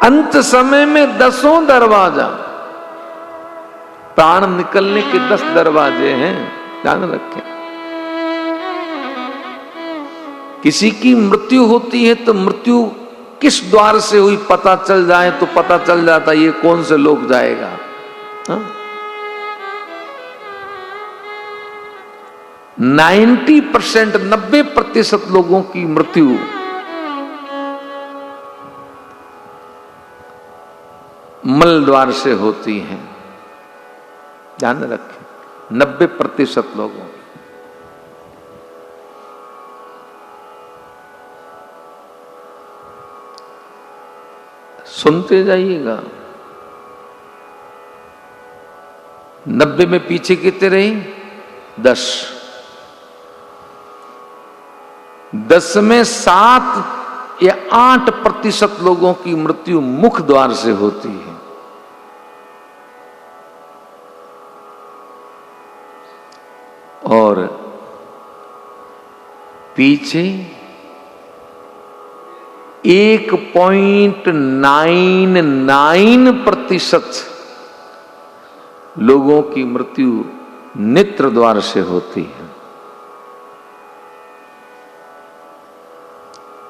अंत समय में 10 दरवाजा, प्राण निकलने के 10 दरवाजे हैं, ध्यान रखें। किसी की मृत्यु होती है तो मृत्यु किस द्वार से हुई पता चल जाए तो पता चल जाता ये कौन से लोग जाएगा। हा? 90% 90% लोगों की मृत्यु मल द्वार से होती है, ध्यान रखें। 90% लोगों। सुनते जाइएगा। 90 में पीछे कितने रही? 10। 10 में 7 या 8% लोगों की मृत्यु मुख द्वार से होती है। और पीछे 1.99% लोगों की मृत्यु नेत्र द्वार से होती है।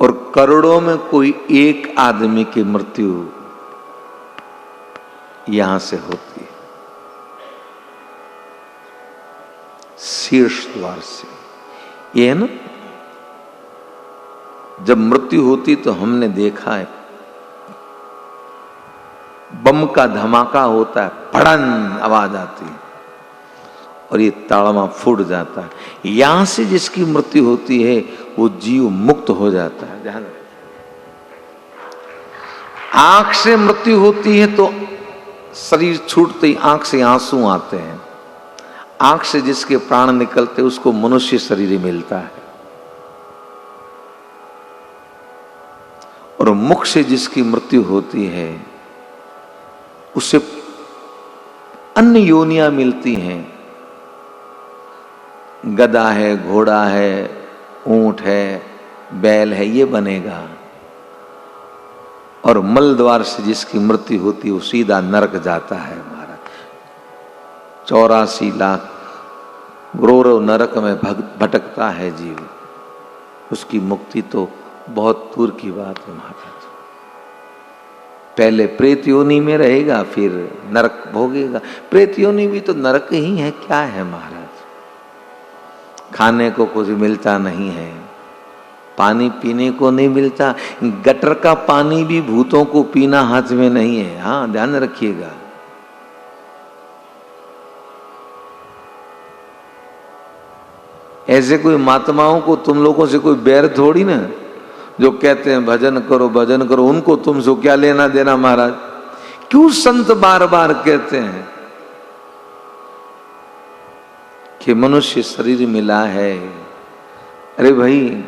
और करोड़ों में कोई एक आदमी की मृत्यु यहां से होती है, शीर्ष द्वार से। ये है ना, जब मृत्यु होती तो हमने देखा है बम का धमाका होता है, फड़न आवाज आती है और ये ताड़मा फूट जाता है। यहां से जिसकी मृत्यु होती है वो जीव मुक्त हो जाता है। ध्यान रखिए। आंख से मृत्यु होती है तो शरीर छूटते ही आंख से आंसू आते हैं। आंख से जिसके प्राण निकलते उसको मनुष्य शरीर मिलता है। और मुख से जिसकी मृत्यु होती है उसे अन्य योनियां मिलती हैं। गधा है, घोड़ा है, ऊंट है, बैल है, ये बनेगा। और मल द्वार से जिसकी मृत्यु होती है वो सीधा नरक जाता है। महाराज 84 लाख ग्रोरव नरक में भटकता है जीव, उसकी मुक्ति तो बहुत दूर की बात है महाराज। पहले प्रेत योनि में रहेगा, फिर नरक भोगेगा। प्रेत योनि भी तो नरक ही है, क्या है महाराज। खाने को कुछ मिलता नहीं है, पानी पीने को नहीं मिलता। गटर का पानी भी भूतों को पीना हाथ में नहीं है। हाँ, ध्यान रखिएगा। ऐसे कोई महात्माओं को तुम लोगों से कोई बैर थोड़ी ना, जो कहते हैं भजन करो भजन करो, उनको तुमसे क्या लेना देना महाराज। क्यों संत बार बार कहते हैं कि मनुष्य शरीर मिला है। अरे भाई,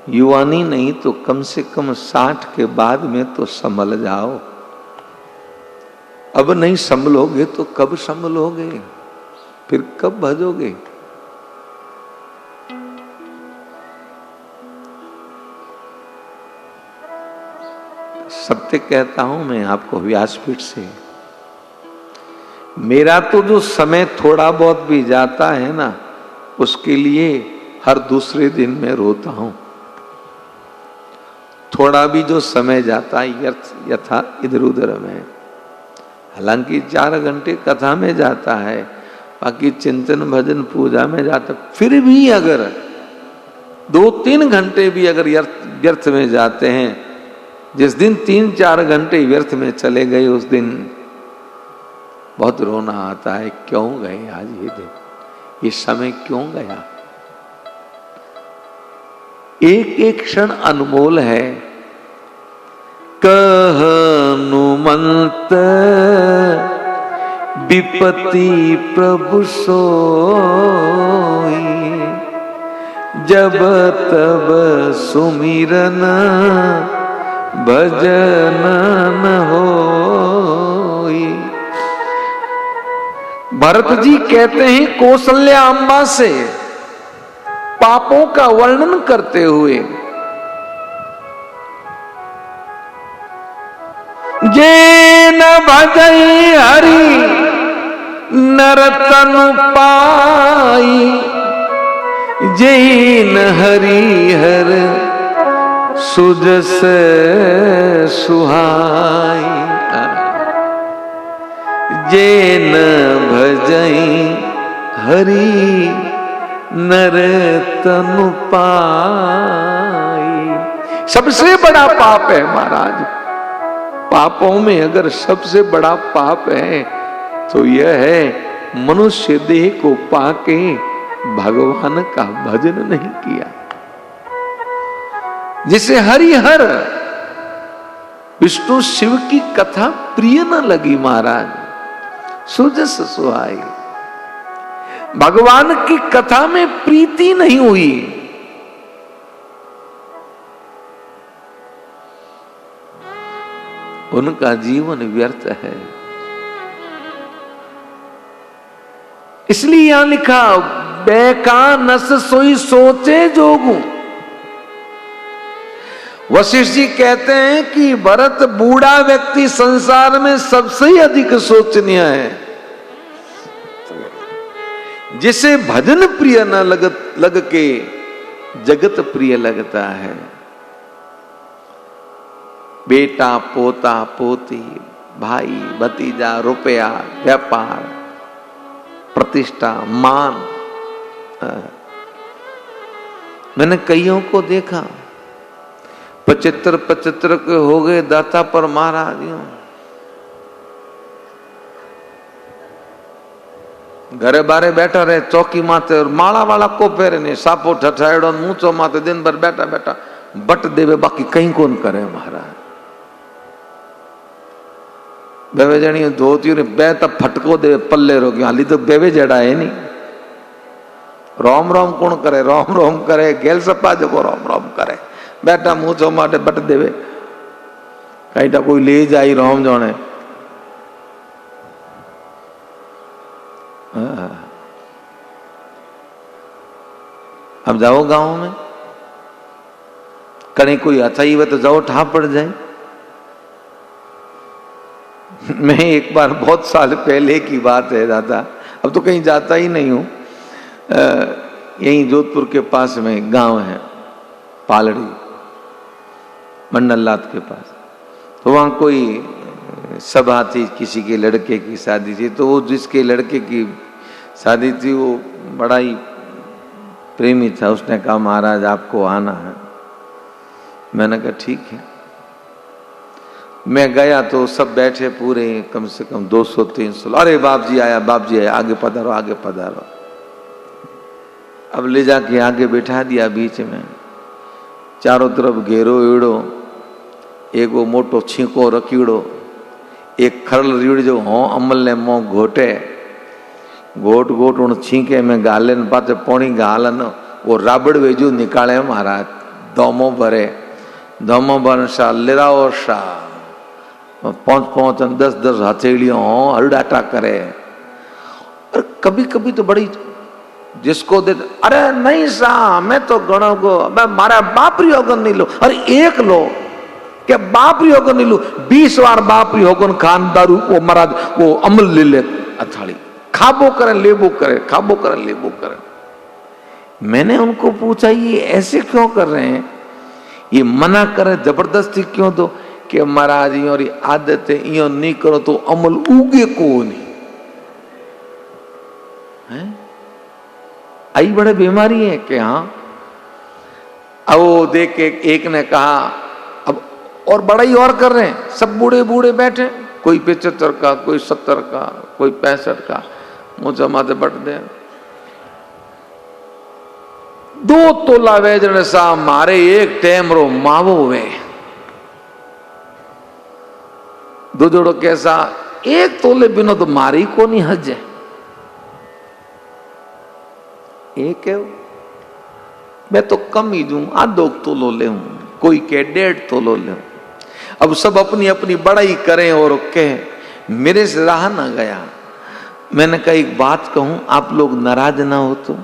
युवानी नहीं तो कम से कम 60 के बाद में तो संभल जाओ। अब नहीं संभलोगे तो कब संभलोगे, फिर कब भजोगे। सत्य कहता हूं मैं आपको व्यासपीठ से, मेरा तो जो समय थोड़ा बहुत भी जाता है ना, उसके लिए हर दूसरे दिन मैं रोता हूं। थोड़ा भी जो समय जाता है यथा इधर उधर में, हालांकि 4 घंटे कथा में जाता है, बाकी चिंतन भजन पूजा में जाता, फिर भी अगर 2-3 घंटे भी अगर व्यर्थ में जाते हैं, जिस दिन 3-4 घंटे व्यर्थ में चले गए उस दिन बहुत रोना आता है। क्यों गए आज ये दिन, ये समय क्यों गया। एक एक क्षण अनमोल है। कहनुमंत विपत्ति प्रभु सोई, जब तब सुमिरन भजन न होई। भरत जी कहते हैं कौशल्या अम्बा से पापों का वर्णन करते हुए, जे न भजई हरि नर तनु पाई, जे न हरि हर सुजस सुहाई। जे न भजई हरि नर तनु पाई। सबसे बड़ा पाप है महाराज, पापों में अगर सबसे बड़ा पाप है तो यह है मनुष्य देह को पाके भगवान का भजन नहीं किया। जिसे हरिहर विष्णु शिव की कथा प्रिय न लगी महाराज, सुजस सुहाई, भगवान की कथा में प्रीति नहीं हुई, उनका जीवन व्यर्थ है। इसलिए यहां लिखा, बैका नस सोई सोचे जोगू। वशिष्ठ जी कहते हैं कि भरत बूढ़ा व्यक्ति संसार में सबसे ही अधिक सोचनीय है। जिसे भजन प्रिय न लग के जगत प्रिय लगता है। बेटा पोता पोती, भाई भतीजा, रुपया, व्यापार, प्रतिष्ठा, मान। मैंने कईयों को देखा 75 के हो गए दाता पर महाराज, घरे बारे बैठा रहे चौकी माते और माला वाला को फेरे ने सापो ठठाड़ो मूचो माते दिन भर बैठा बैठा बट देवे, बाकी कहीं कौन करे महाराज। बेवे जणी धोती ने बे तब फटको दे पल्ले रो गया, हाली तो बेवे जड़ा है नहीं। रोम रोम कौन करे, रोम रोम करे गेल सपा जो रोम रोम करे, बैठा मूचो माटे बट देवे, कहीं कोई ले जाई रोम जोने। अब जाओ गांव में, कहीं कोई अच्छा ही हुआ तो जाओ ठा पड़ जाए। मैं एक बार बहुत साल पहले की बात है दादा, अब तो कहीं जाता ही नहीं हूं। यहीं जोधपुर के पास में गांव है पालड़ी, मंडलनाथ के पास। तो वहां कोई सभा थी, किसी के लड़के की शादी थी। तो वो जिसके लड़के की शादी थी वो बड़ा ही प्रेमी था। उसने कहा महाराज आपको आना है। मैंने कहा ठीक है। मैं गया तो सब बैठे पूरे कम से कम 200-300। अरे बाप जी आया, बाप जी आया, आगे पधारो, आगे पधारो। अब ले जाके आगे बैठा दिया बीच में, चारों तरफ घेरो ईड़ो, एक वो मोटो छींको रखीड़ो, एक खरल रीड़ जो हो अमल ने मोह घोटे, घोट घोट उन छींके में गाले पाते पौनी गालन वो राबड़ वेजू निकाले महाराज। दोमो भरे, दोमो भर शाह लिराओ शाह 5-5 और 10-10 हथेलियों हो हरडाटा करे। और कभी कभी तो बड़ी जिसको दे, अरे नहीं सा मैं तो गणों को मैं मारा बाप योगन नहीं लो, अरे एक लो क्या बाप योगन नहीं लो, 20 बार बाप योगन खान दारू वो महाराज वो अमल ले ले अथाड़ी खाबो करें लेबो करें, खाबो करें लेबो करें। मैंने उनको पूछा ये ऐसे क्यों कर रहे हैं, ये मना करें जबरदस्ती क्यों दो कि महाराज यो आदत है, यो नहीं करो तो अमल उगे को नहीं है। आई बड़े बीमारी है कि हाँ। अब वो देख के एक ने कहा अब और बड़ा ही और कर रहे हैं, सब बूढ़े बूढ़े बैठे, कोई 75 का, कोई 70 का, कोई 65 का, मुझे माथे बट दे 2 तोला वेजन सा मारे एक टेम रो मावो वे दो जोड़ो कैसा 1 तोले बिनो तो मारी को नहीं हज है। एक है मैं तो कम ही दूं, 2 तोलो ले हूं, कोई के 1.5 तोलो ले। अब सब अपनी अपनी बड़ाई करें और कहें, मेरे से रहा ना गया। मैंने कहा एक बात कहूं, आप लोग नाराज ना हो तो।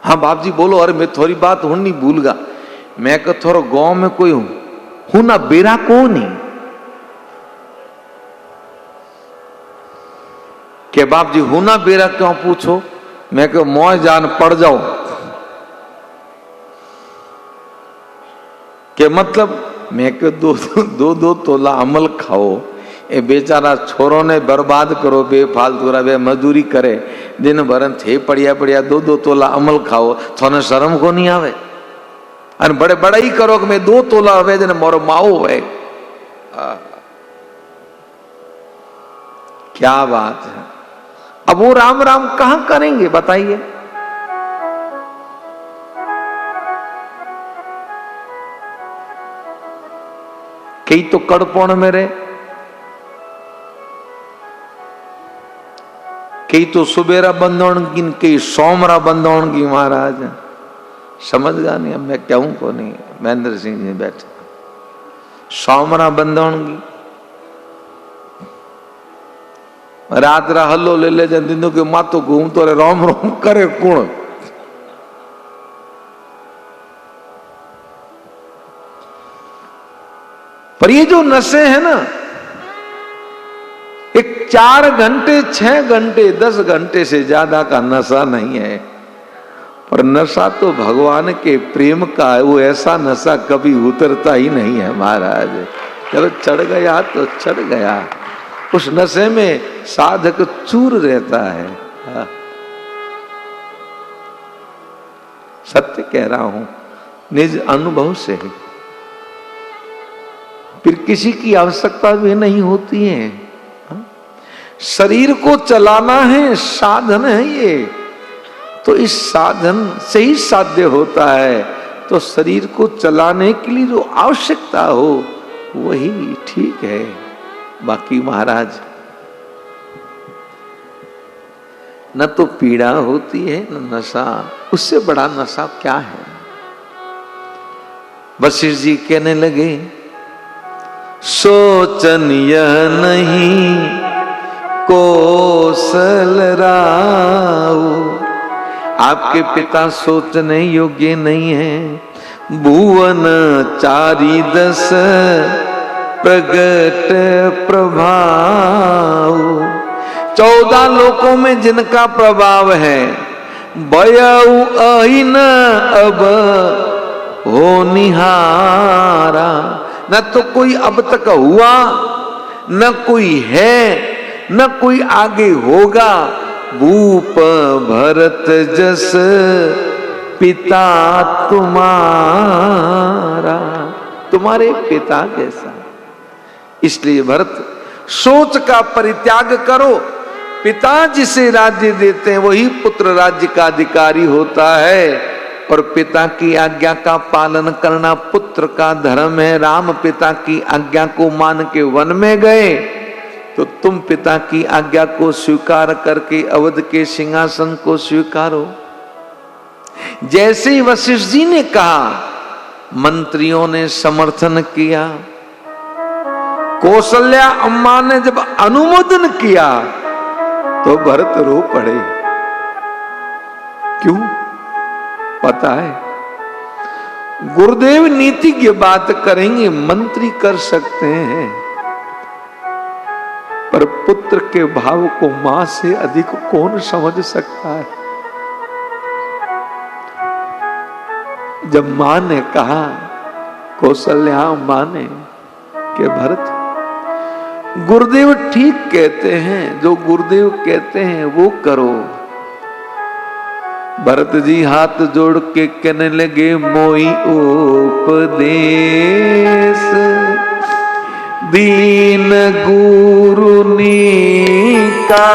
हाँ बाप जी बोलो। अरे मैं थोड़ी बात हूं नहीं भूल गा, मैं कहा थोड़ा गांव में कोई हूं ना बेरा को नहीं, के बाप जी होना बेरा क्यों पूछो? मैं क्यों मौज जान पड़ जाओ के मतलब मैं क्यों दो तोला अमल खाओ। ए बेचारा छोरो ने बर्बाद करो बेफालतू रे मजदूरी करे दिन भर थे पड़िया पड़िया दो तोला अमल खाओ थोने शर्म को नहीं आवे? और बड़े बड़ा ही करो कि मैं 2 तोला हवे जने मोरो माओ है। क्या बात है। अब वो राम राम कहां करेंगे बताइए? कई तो कड़पोण में रहे, कई तो सुबेरा बंदोण की, कई सोमरा बंदोण की। महाराज समझ गा नहीं, अब मैं कहूं को नहीं। महेंद्र सिंह जी बैठे सोमरा बंदोण की रात रा हल्लो ले ले दिन के मातो घूम तो रे रोम रोम करे कुण। पर ये जो नशे हैं ना, एक 4 घंटे 6 घंटे 10 घंटे से ज्यादा का नशा नहीं है। पर नशा तो भगवान के प्रेम का है। वो ऐसा नशा कभी उतरता ही नहीं है महाराज। चलो चढ़ गया तो चढ़ गया। उस नशे में साधक चूर रहता है। सत्य कह रहा हूं निज अनुभव से। फिर किसी की आवश्यकता भी नहीं होती है। शरीर को चलाना है, साधन है ये, तो इस साधन से ही साध्य होता है। तो शरीर को चलाने के लिए जो आवश्यकता हो वही ठीक है। बाकी महाराज न तो पीड़ा होती है न नशा। उससे बड़ा नशा क्या है? वशिष्ठ जी कहने लगे सोचन यह नहीं कौशल राव। आपके पिता सोचने योग्य नहीं है। भुवन 4-10 प्रगट प्रभाव। 14 लोकों में जिनका प्रभाव है। बयऊ अहिन अब हो निहारा। न तो कोई अब तक हुआ, न कोई है, न कोई आगे होगा। भूप भरत जस पिता तुम्हारा। तुम्हारे पिता कैसा। इसलिए भरत सोच का परित्याग करो। पिता जिसे राज्य देते हैं वही पुत्र राज्य का अधिकारी होता है। और पिता की आज्ञा का पालन करना पुत्र का धर्म है। राम पिता की आज्ञा को मान के वन में गए तो तुम पिता की आज्ञा को स्वीकार करके अवध के सिंहासन को स्वीकारो। जैसे ही वशिष्ठ जी ने कहा मंत्रियों ने समर्थन किया। कौशल्या अम्मा ने जब अनुमोदन किया तो भरत रो पड़े। क्यों? पता है गुरुदेव नीति की बात करेंगे, मंत्री कर सकते हैं, पर पुत्र के भाव को मां से अधिक कौन समझ सकता है। जब मां ने कहा, कौशल्या मां ने कि भरत गुरुदेव ठीक कहते हैं, जो गुरुदेव कहते हैं वो करो। भरत जी हाथ जोड़ के कहने लगे मोई उपदेश दीन गुरु नीका।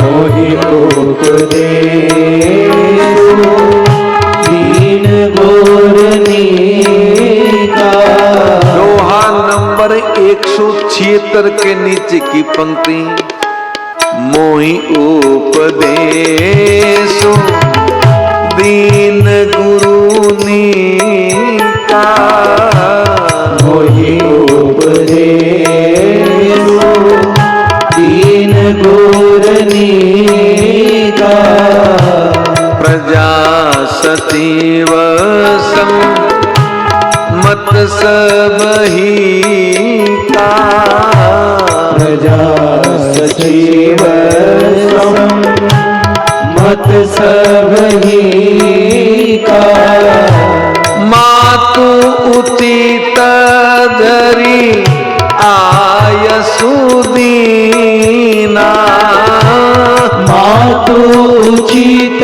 मोहि उपदेश दीन गुरु नीका। दोहा नंबर 176 के नीचे की पंक्ति। मोहि उपदेश दीन गुरु नीका। मोहि उपदेश दीन गुरु नीका। प्रजा सतीव सम मत सब ही का। प्रजा सती शिव मत सबही का। मातु उचित धरी आय सुदीना। मातु उचित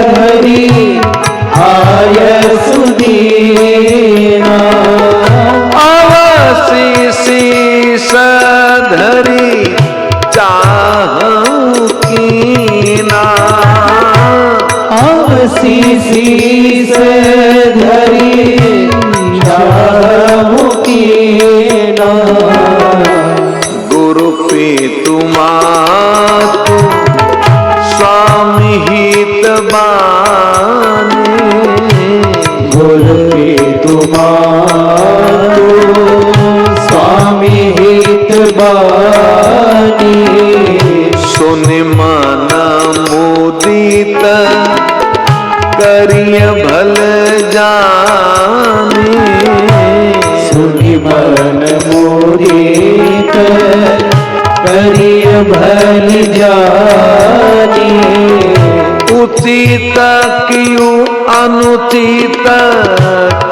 धरी आय सुदीना। अवसि शीस धरी चाहूं कीना। अवसि शीस धरी चाहूं कीना। गुरु पितु मातु स्वामी हित बानी। गुरु पितु मातु स्वामी हित बानी। सुनि मन मुदित करिय भल जानी। सुनि मन मुदित करिय भल जानी। उचित कियो अनुचित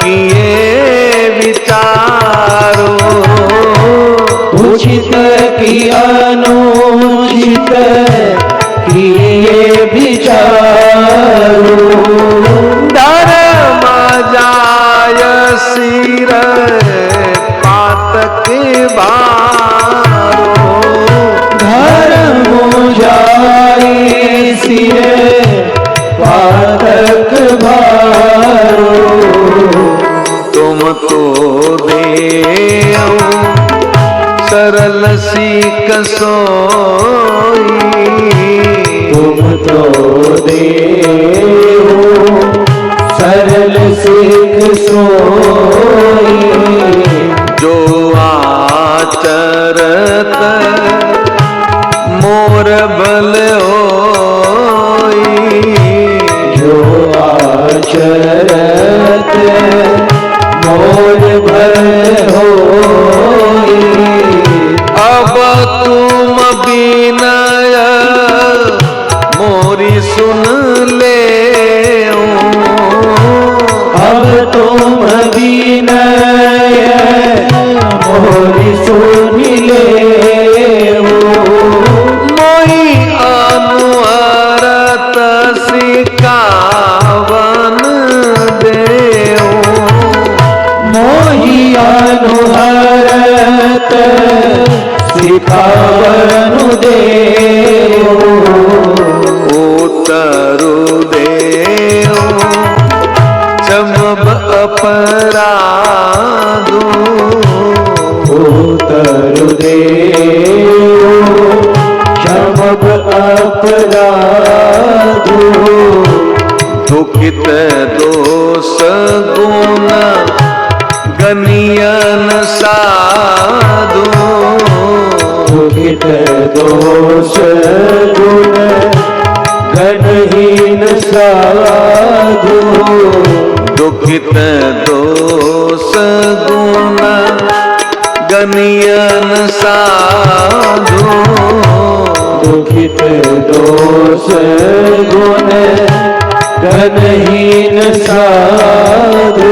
किए विचारो। उचित की अनुचित किए विचारो। धर्म जाय सिर पातक भारो। धर्म जाय सिर पातक भारो। तुम तो देव सरल सीख सोई। तुम तो देव सरल सिख सोई। जो आचरत मोर भल होई। जो आचरत मोर भल होई। अब तुम विनय मोरी सुन ले। अब तुम विनय मोरी सुन ले। मोहि अनुहरत सिकावन देव। मोहि अनुहरत सिखावन देव। उतरु देव क्षमब अपराधो। उतरु देव क्षमब अपराधो। दुखित दोष गुण गनियन साधु। दुखित दोष गुण गणहीन साधु। दुखित दोष गुण गनियन साधु। दुखित दोष गुण गणहीन साधु।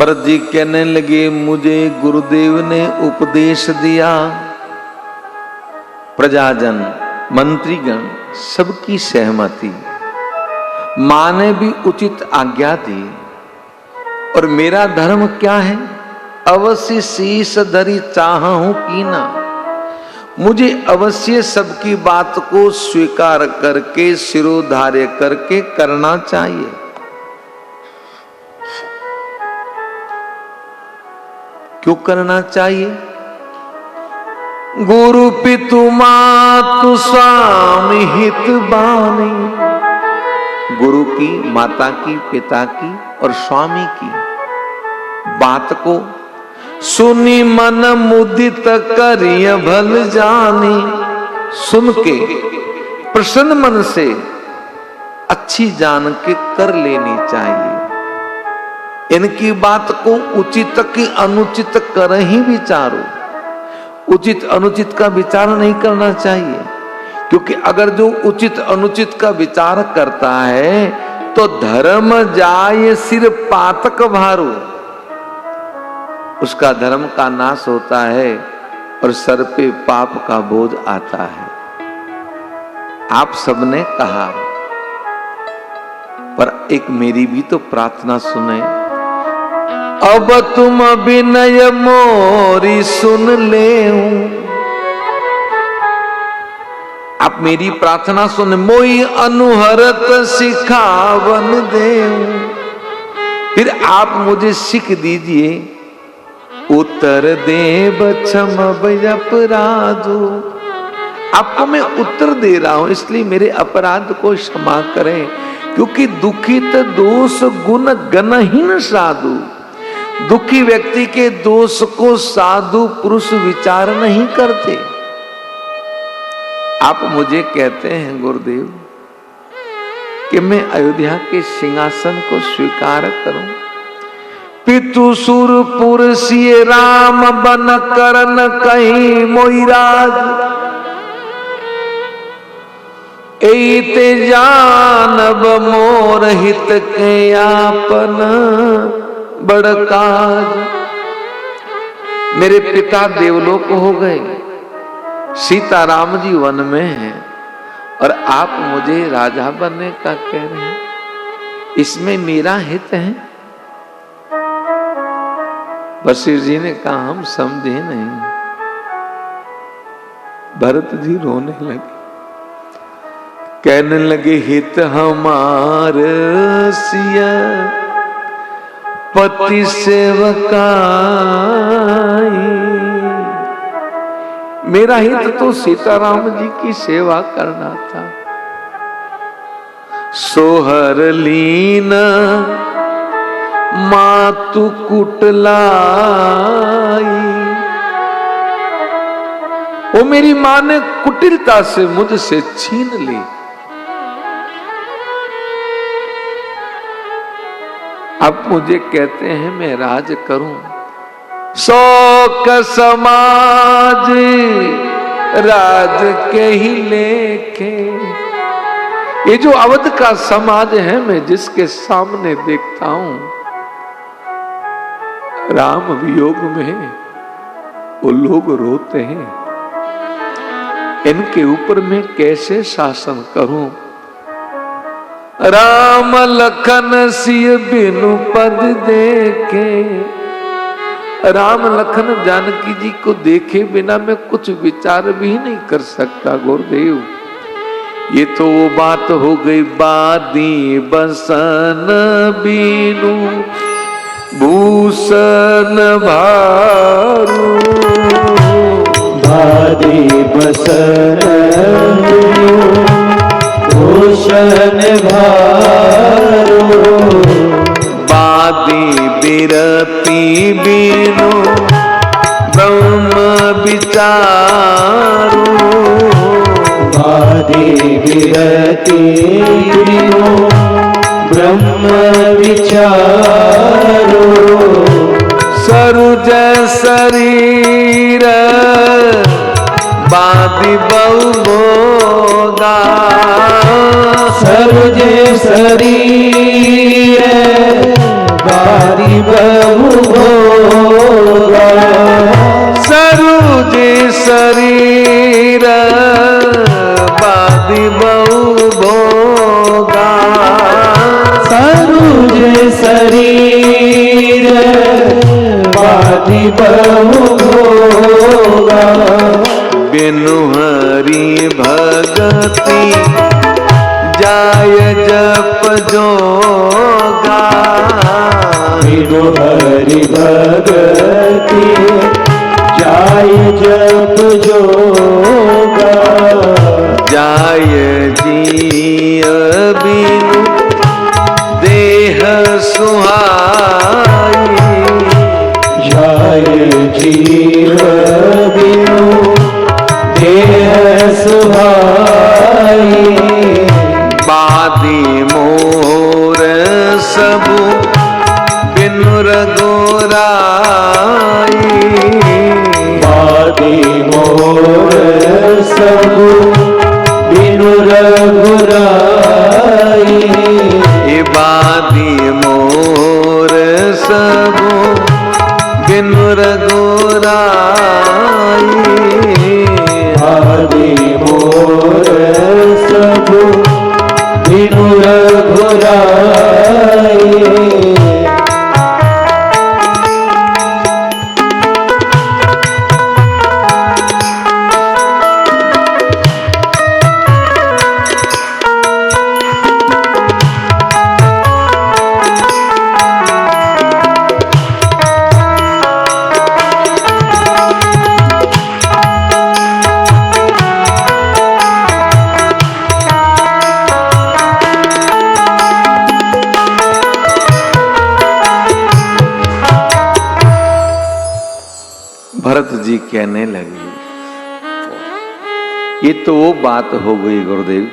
भरत जी कहने लगे मुझे गुरुदेव ने उपदेश दिया, प्रजाजन मंत्रीगण सबकी सहमति, मां ने भी उचित आज्ञा दी। और मेरा धर्म क्या है? अवश्य शीश धरी चाहूं की ना, मुझे अवश्य सबकी बात को स्वीकार करके शिरोधार्य करके करना चाहिए। क्यों करना चाहिए? गुरु पितु मातु स्वामी हित बानी, गुरु की, माता की, पिता की और स्वामी की बात को सुनी मन मुदित करिय भल जानी, सुन के प्रसन्न मन से अच्छी जान के कर लेनी चाहिए। इनकी बात को उचित की अनुचित कर ही विचारो, उचित अनुचित का विचार नहीं करना चाहिए। क्योंकि अगर जो उचित अनुचित का विचार करता है तो धर्म जाए सिर पातक भारो, उसका धर्म का नाश होता है और सर पे पाप का बोझ आता है। आप सबने कहा, पर एक मेरी भी तो प्रार्थना सुने। अब तुम विनय मोरी सुन ले, आप मेरी प्रार्थना सुन। मोई अनुहरत सिखावन दे, फिर आप मुझे सीख दीजिए। उत्तर देव क्षम अपराधो, आपको मैं उत्तर दे रहा हूं इसलिए मेरे अपराध को क्षमा करें। क्योंकि दुखित दोष गुण गणहीन साधु, दुखी व्यक्ति के दोष को साधु पुरुष विचार नहीं करते। आप मुझे कहते हैं गुरुदेव कि मैं अयोध्या के सिंहासन को स्वीकार करूं। पितु सुरपुर सिय राम बन करन कहीं मोईराज, एते जानब मोर हित के आपन बड़ काज। मेरे पिता देवलोक हो गए, सीताराम जी वन में हैं और आप मुझे राजा बनने का कह रहे हैं, इसमें मेरा हित है? वशिष्ठ जी ने कहा हम समझे नहीं। भरत जी रोने लगे, कहने लगे हित हमार सिया पति सेवकाई, मेरा हित तो सीताराम जी की सेवा करना था। सोहर लीन मातु कुटलाई, वो मेरी मां ने कुटिलता से मुझसे छीन ली। अब मुझे कहते हैं मैं राज करूं। शोक समाज राज के ही लेके, ये जो अवध का समाज है मैं जिसके सामने देखता हूं, राम वियोग में वो लोग रोते हैं, इनके ऊपर मैं कैसे शासन करूं। राम लखन सिय बिनु पद देखे, राम लखन जानकी जी को देखे बिना मैं कुछ विचार भी नहीं कर सकता गुरुदेव। ये तो वो बात हो गई बादी बसन बीनू भूषण भारू, बादी बसन भूषण भारू, बादी बिरती बीनू ब्रह्म विचारू, बादी बिरती बीनू ब्रह्म विचारो, सरुज शरीर बादी बहुमोदा, सरुज शरीर बादी बहु भोगा सरुज शरीर बादि बहु भोगा सरुज शरीर बादि बहु भोगा बिनु हरि भगति जाय जप जोगा बिनु हरि भगति जाय जप जोगा जाय जिय बिनु देह सुहाई जाय जीव बिनु देह सुहाई बादी मोर सबु बिनु रघुराई बादी मोर सबु बिनु रघुराई ये बादी मोर सबु बिनु रघुराई बादी मोर सबु बिनु रघुराई भरत जी कहने लगे, ये तो वो बात हो गई गुरुदेव,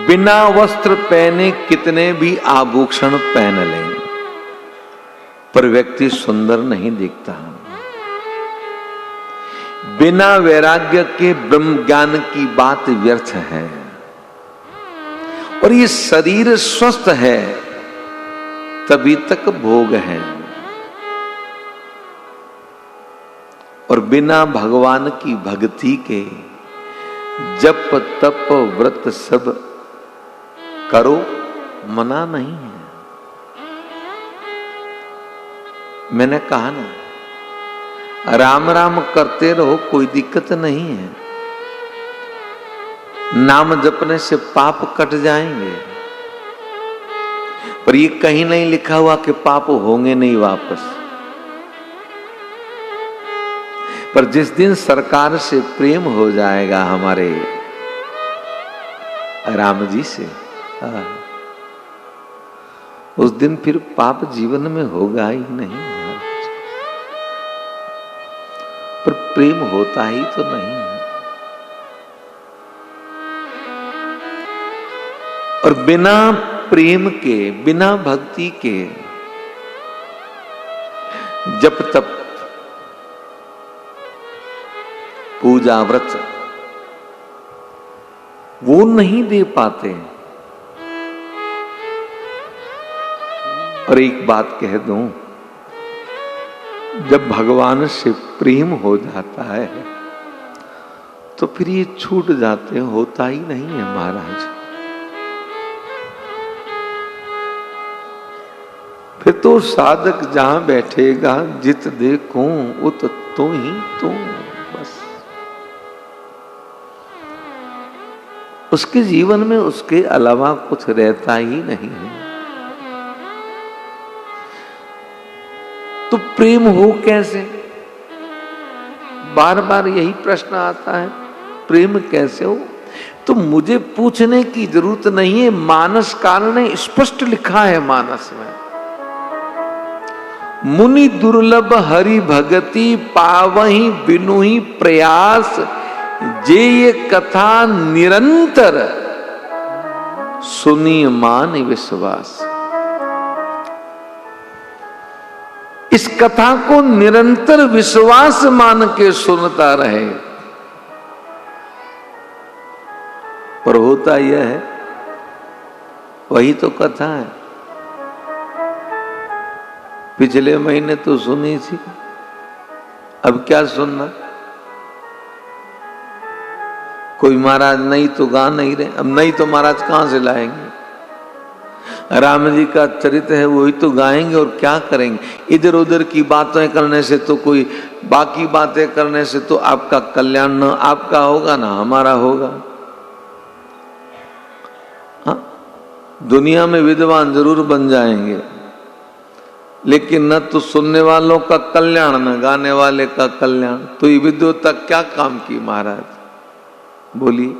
बिना वस्त्र पहने कितने भी आभूषण पहन लें पर व्यक्ति सुंदर नहीं दिखता। बिना वैराग्य के ब्रह्म ज्ञान की बात व्यर्थ है। और ये शरीर स्वस्थ है तभी तक भोग है, और बिना भगवान की भक्ति के जप तप व्रत सब करो मना नहीं है। मैंने कहा ना, राम राम करते रहो कोई दिक्कत नहीं है, नाम जपने से पाप कट जाएंगे, पर ये कहीं नहीं लिखा हुआ कि पाप होंगे नहीं वापस। पर जिस दिन सरकार से प्रेम हो जाएगा हमारे राम जी से, उस दिन फिर पाप जीवन में होगा ही नहीं। पर प्रेम होता ही तो नहीं है। और बिना प्रेम के, बिना भक्ति के जप तप पूजा व्रत वो नहीं दे पाते। और एक बात कह दूं, जब भगवान से प्रेम हो जाता है तो फिर ये छूट जाते हैं, होता ही नहीं है महाराज। फिर तो साधक जहां बैठेगा, जित देखूं उत तू ही तू, बस उसके जीवन में उसके अलावा कुछ रहता ही नहीं है। तो प्रेम हो कैसे? बार बार यही प्रश्न आता है, प्रेम कैसे हो? तो मुझे पूछने की जरूरत नहीं है, मानसकार ने स्पष्ट लिखा है। मानस में मुनि दुर्लभ हरि भगति पावहि बिनुहि प्रयास, जे ये कथा निरंतर सुनी मान विश्वास। इस कथा को निरंतर विश्वास मान के सुनता रहे। पर होता यह है, वही तो कथा है, पिछले महीने तो सुनी थी, अब क्या सुनना। कोई महाराज नहीं तो गा नहीं रहे, अब नहीं तो महाराज कहां से लाएंगे। राम जी का चरित्र है वही तो गाएंगे और क्या करेंगे। इधर उधर की बातें करने से तो कोई, बाकी बातें करने से तो आपका कल्याण न आपका होगा ना हमारा होगा। हाँ? दुनिया में विद्वान जरूर बन जाएंगे, लेकिन न तो सुनने वालों का कल्याण न गाने वाले का कल्याण। तो ये विद्वता क्या काम की महाराज, बोलिए।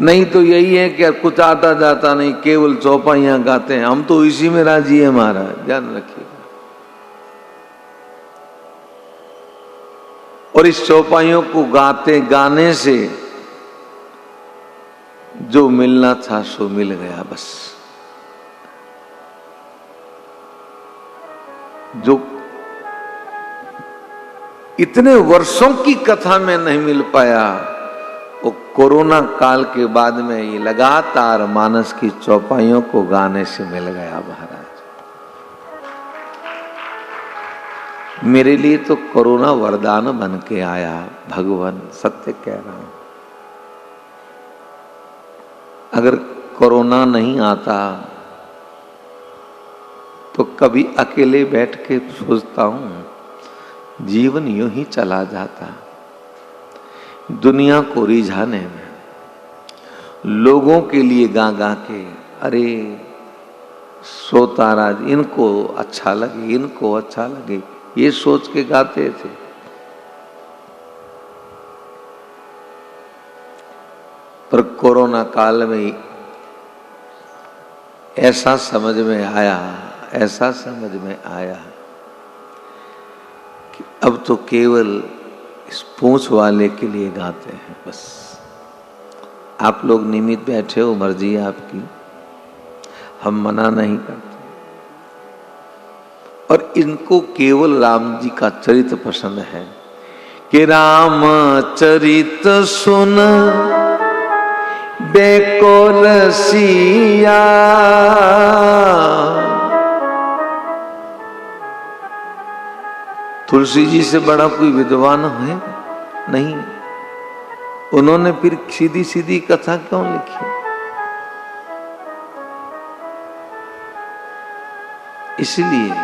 नहीं तो यही है कि कुछ आता जाता नहीं, केवल चौपाइयां गाते हैं, हम तो इसी में राजी है महाराज, ध्यान रखिएगा। और इस चौपाइयों को गाने से जो मिलना था सो मिल गया बस। जो इतने वर्षों की कथा में नहीं मिल पाया, वो कोरोना काल के बाद में ये लगातार मानस की चौपाइयों को गाने से मिल गया महाराज। मेरे लिए तो कोरोना वरदान बन के आया, भगवान सत्य कह रहा हूं। अगर कोरोना नहीं आता तो कभी अकेले बैठ के सोचता हूं जीवन यूं ही चला जाता। दुनिया को रिझाने में, लोगों के लिए गा गा के, अरे सोता राज, इनको अच्छा लगे, इनको अच्छा लगे, ये सोच के गाते थे। पर कोरोना काल में ऐसा समझ में आया, ऐसा समझ में आया कि अब तो केवल इस पूंछ वाले के लिए गाते हैं बस। आप लोग निमित्त बैठे हो, मर्जी है आपकी, हम मना नहीं करते। और इनको केवल राम जी का चरित्र पसंद है कि राम चरित सुन बेकोल सिया, तुलसी जी से बड़ा कोई विद्वान है नहीं, उन्होंने फिर सीधी सीधी कथा क्यों लिखी। इसलिए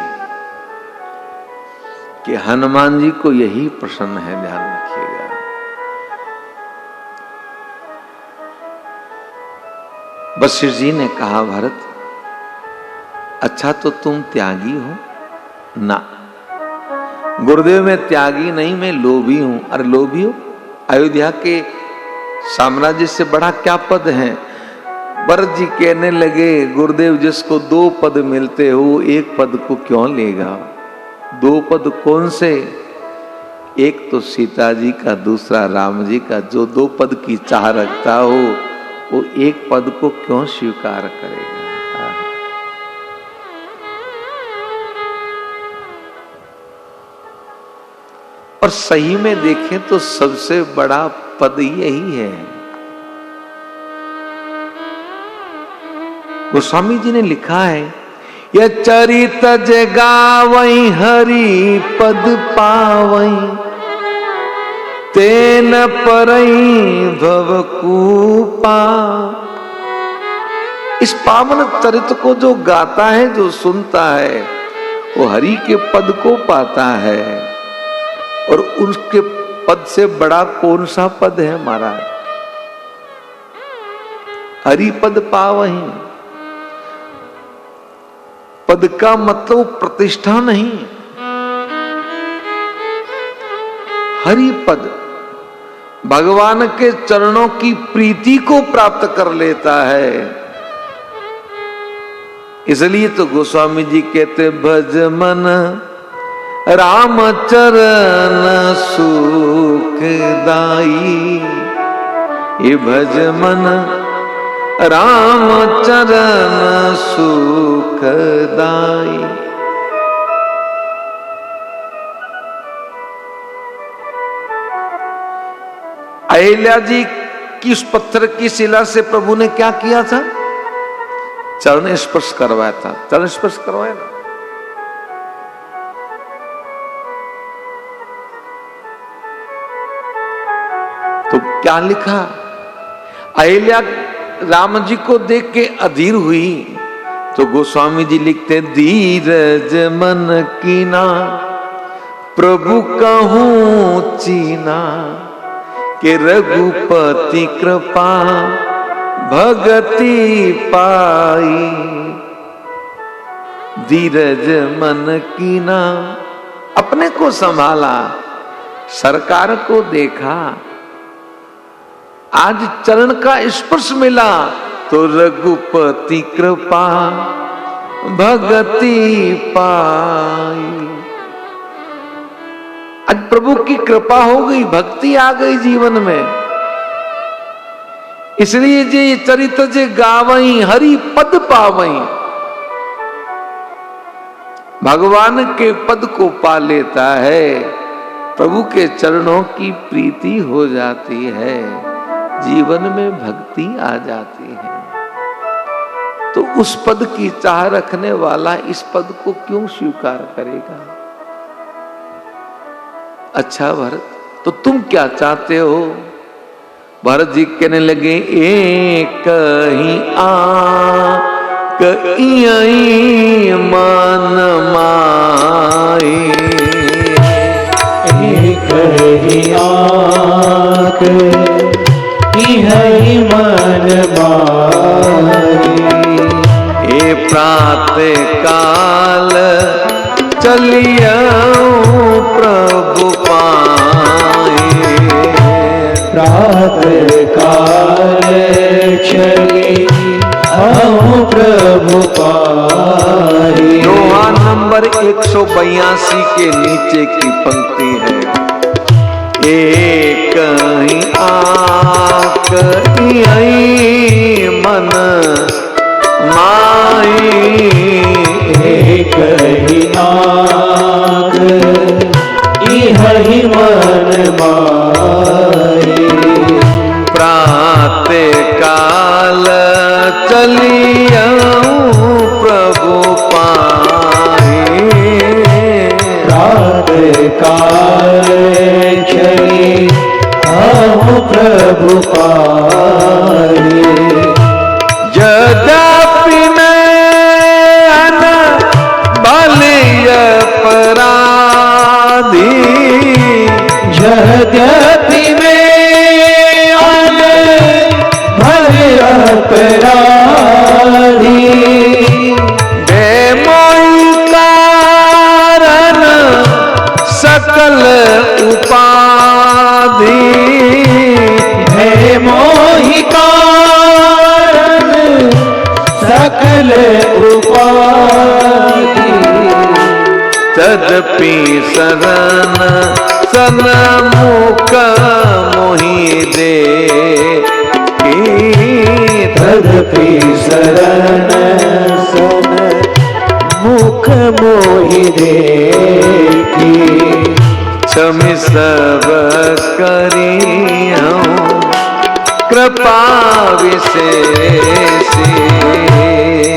कि हनुमान जी को यही प्रसन्न है, ध्यान रखिएगा। वशिष्ठ जी ने कहा, भरत अच्छा तो तुम त्यागी हो ना। गुरुदेव मैं त्यागी नहीं, मैं लोभी हूं। अरे लोभी हो, अयोध्या के साम्राज्य से बड़ा क्या पद है। भरत जी कहने लगे, गुरुदेव जिसको 2 पद मिलते हो 1 पद को क्यों लेगा। 2 पद कौन से, एक तो सीता जी का, दूसरा राम जी का। जो 2 पद की चाह रखता हो वो 1 पद को क्यों स्वीकार करेगा। और सही में देखें तो सबसे बड़ा पद यही है। गोस्वामी जी ने लिखा है, यह चरित जगावई हरि पद पावई, तेन परई भवकूपा। इस पावन चरित्र को जो गाता है, जो सुनता है, वो हरि के पद को पाता है। और उसके पद से बड़ा कौन सा पद है महाराज। हरि पद पावही, पद का मतलब प्रतिष्ठा नहीं, हरि पद भगवान के चरणों की प्रीति को प्राप्त कर लेता है। इसलिए तो गोस्वामी जी कहते, भज मन राम चरण सुखदाई, ये भज मन राम चरण सुखदाई। अहिल्या जी की उस पत्थर की शिला से प्रभु ने क्या किया था, चरण स्पर्श करवाया था। चरण स्पर्श करवाया ना, तो क्या लिखा, अहिल्या राम जी को देख के अधीर हुई तो गोस्वामी जी लिखते, धीरज मन कीना प्रभु कहूं चीना, के रघुपति कृपा भगति पाई। धीरज मन कीना, अपने को संभाला, सरकार को देखा, आज चरण का स्पर्श मिला तो रघुपति कृपा भगति पाई। आज प्रभु की कृपा हो गई, भक्ति आ गई जीवन में, इसलिए जे चरित जे गावई हरि पद पावई। भगवान के पद को पा लेता है, प्रभु के चरणों की प्रीति हो जाती है, जीवन में भक्ति आ जाती है। तो उस पद की चाह रखने वाला इस पद को क्यों स्वीकार करेगा? अच्छा भरत, तो तुम क्या चाहते हो? भरत जी कहने लगे, एक ही कई मन माई, एक ही कई मन माई। ए प्रातः काल चलियाऊं प्रभु पाए, प्रातः काल चली आऊं प्रभु पाए। दोहा नंबर 182 के नीचे की पंक्ति है, एक ही मन माई, एक ही मन माई। प्रातः काल चलियाऊं प्रभु पाए, प्रातः काल चली आऊं प्रभु पाए। यद्यपि मैं भले अपराधी, यद्यपि मैं भले अपराधी, बेमोही कारण सकल उपाधि, मोहि कारण सकल उपाधि। तदपि शरण सन्मुख मोहि दे, तदपि शरण सन्मुख मोहि देखी। क्षमि सब करी हूँ कृपा विशेषी,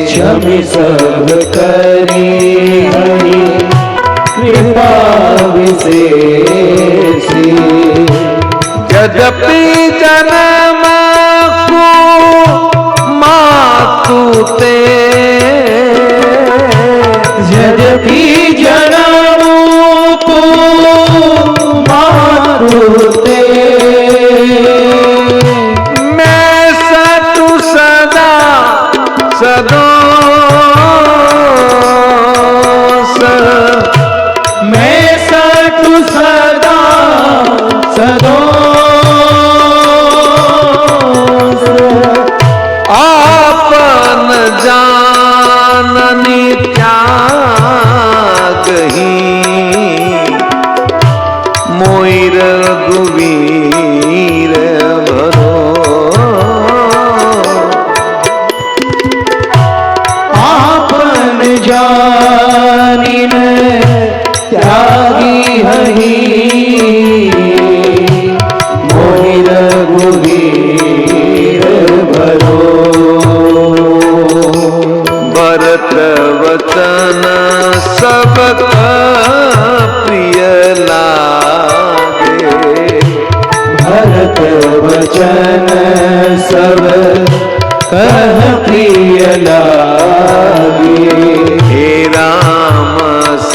क्षमि सब करी हरि कृपा विशेषी। यद्यपि जन्म को मातु ते, यद्यपि जन्म को मातु ते, मैं सतु सदा सदोष, मैं सतु सदा सदोष। आपन जाननी त्याग ही, मोहि रघुवीर भरो। आपन जानिन त्यागी हहि, मोहि रघुवीर भरो। भरत वचन सबका प्रिय लागे, भरत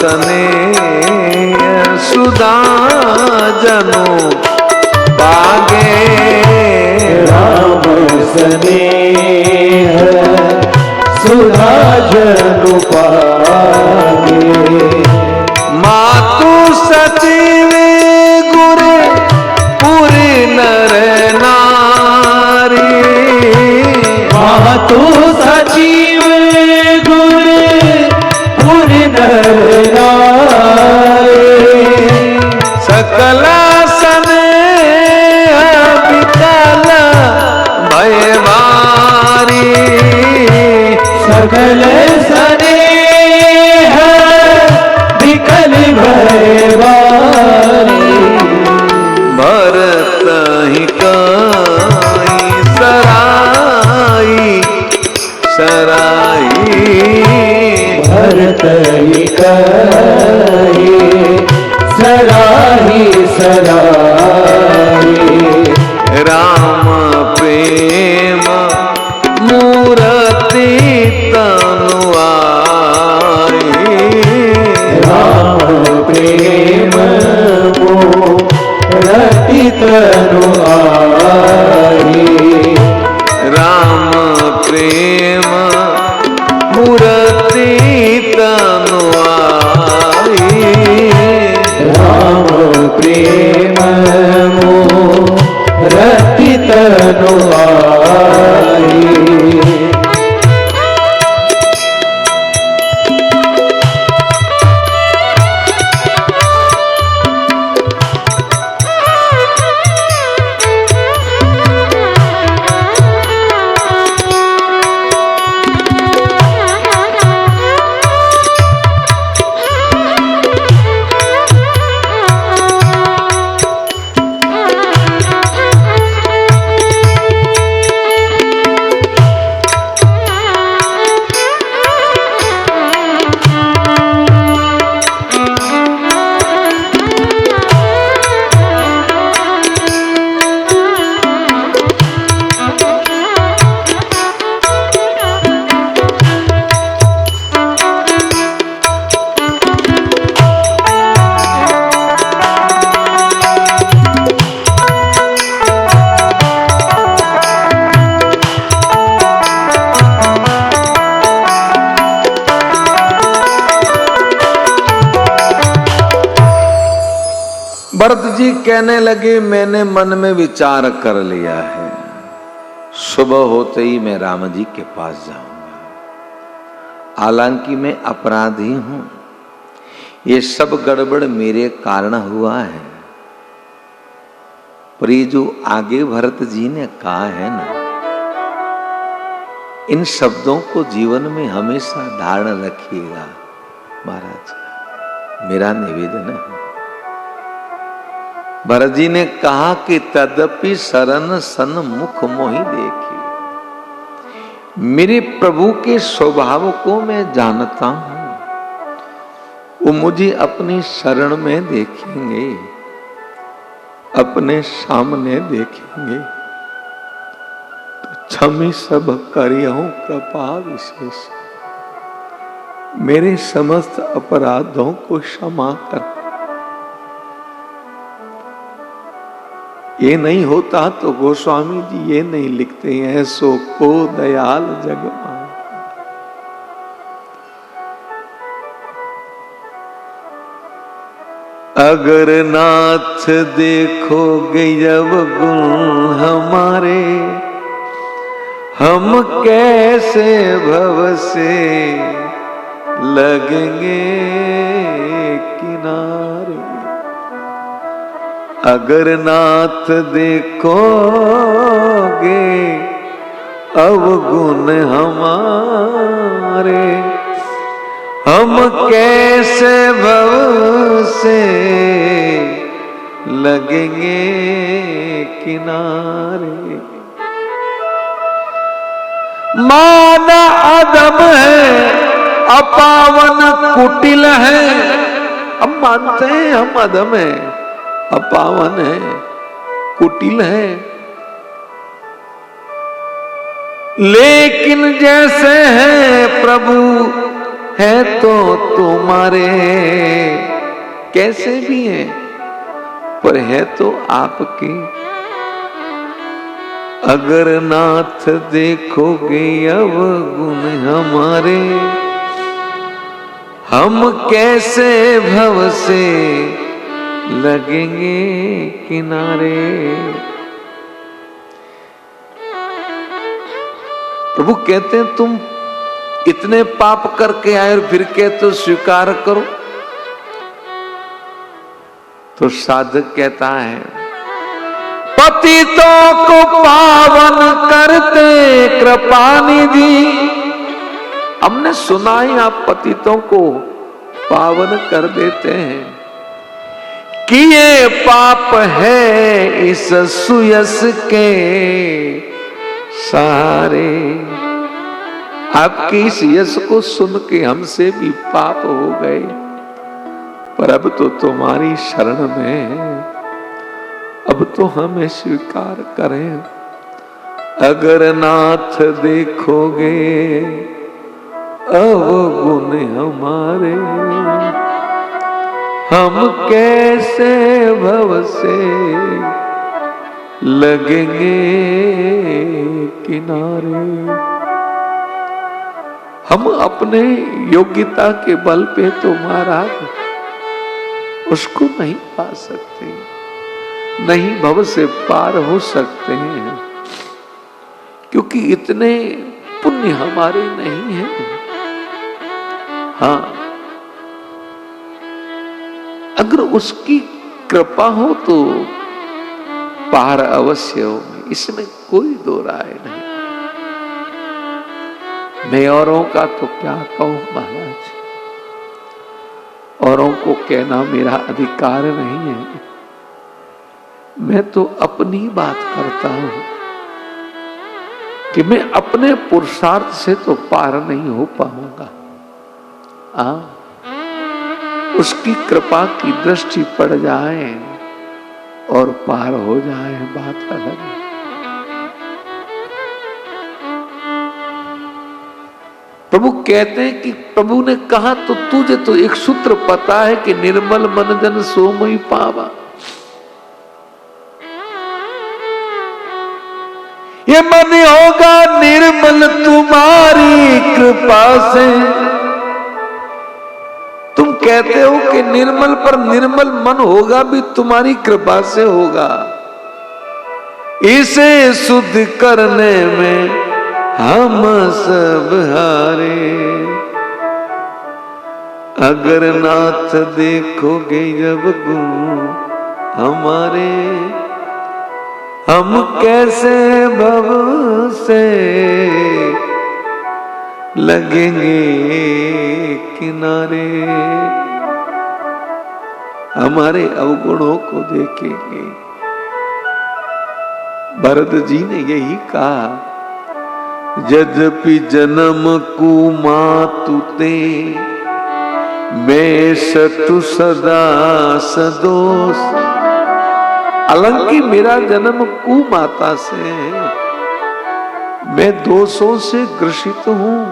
स्नेह सुधा जनु पागे, राम स्नेह सुधा जनु पागे। मातु सचिव गुर पुरी नर नारी, मातु सचिव गुर पुरी नर नारी। सकल स्नेह विकल भयवारी, सकल स्नेह विकल भयवारी। भरत ही काई सराई सराई, भरत ही काई सराही सराही। राम प्रेम मूर्ति तनु आई, राम प्रेम मूर्ति तनु आई। राम प्रेम मूर्ति तनु आई, राम प्रेम मूर्ति तनु आई। भरत जी कहने लगे, मैंने मन में विचार कर लिया है, सुबह होते ही मैं राम जी के पास जाऊंगा। हालांकि मैं अपराधी हूं, ये सब गड़बड़ मेरे कारण हुआ है, पर ये जो आगे भरत जी ने कहा है ना, इन शब्दों को जीवन में हमेशा धारण रखिएगा। महाराज मेरा निवेदन है। भरत जी ने कहा कि तदपि शरण सन्मुख मोहि देखी, मेरे प्रभु के स्वभाव को मैं जानता हूं, वो मुझे अपनी शरण में देखेंगे, अपने सामने देखेंगे, तो क्षमी सब करियहु कृपा विशेष, मेरे समस्त अपराधों को क्षमा कर। ये नहीं होता तो गोस्वामी जी ये नहीं लिखते हैं, सो को दयाल जगमान। अगर नाथ देखोगे जब गुण हमारे, हम कैसे भव से लगेंगे किनारे। अगर नाथ देखोगे अवगुण हमारे, हम कैसे भव से लगेंगे किनारे। माना अदम है, अपावन कुटिल है, अब मानते हैं हम अदम है, अपावन है, कुटिल है, लेकिन जैसे है प्रभु है तो तुम्हारे, कैसे भी हैं पर है तो आपके। अगर नाथ देखोगे अवगुण हमारे, हम कैसे भव से लगेंगे किनारे। प्रभु कहते हैं तुम इतने पाप करके आए और फिर कहते हो स्वीकार करो। तो साधक कहता है पतितों को पावन करते कृपा निधि। हमने सुना ही आप पतितों को पावन कर देते हैं। किए पाप है इस सुयस के सारे। आपकी इस यश को सुन के हमसे भी पाप हो गए, पर अब तो तुम्हारी शरण में, अब तो हमें स्वीकार करें। अगर नाथ देखोगे अवगुण हमारे, हम कैसे भव से लगेंगे किनारे। हम अपने योग्यता के बल पे तो महाराज उसको नहीं पा सकते, नहीं भव से पार हो सकते हैं, क्योंकि इतने पुण्य हमारे नहीं हैं। हाँ, अगर उसकी कृपा हो तो पार अवश्य हो, इसमें कोई दो राय नहीं। मैं औरों का तो क्या कहूं महाराज, औरों को कहना मेरा अधिकार नहीं है। मैं तो अपनी बात करता हूं कि मैं अपने पुरुषार्थ से तो पार नहीं हो पाऊंगा। उसकी कृपा की दृष्टि पड़ जाए और पार हो जाए, बात अलग है। प्रभु कहते हैं कि प्रभु ने कहा तो तुझे तो एक सूत्र पता है कि निर्मल मन जन सो मोहि पावा। ये मन होगा निर्मल तुम्हारी कृपा से। तुम कहते हो कि निर्मल, पर निर्मल मन होगा भी तुम्हारी कृपा से होगा। इसे शुद्ध करने में हम सब हारे। अगर नाथ देखोगे जब गुण हमारे, हम कैसे भव से लगेंगे किनारे। हमारे अवगुणों को देखेंगे। भरत जी ने यही कहा, यद्यपि जन्म कुमातु ते, मैं सतु सदा सदोष। हालांकि मेरा जन्म कुमाता से है, मैं दोषों से ग्रसित हूं।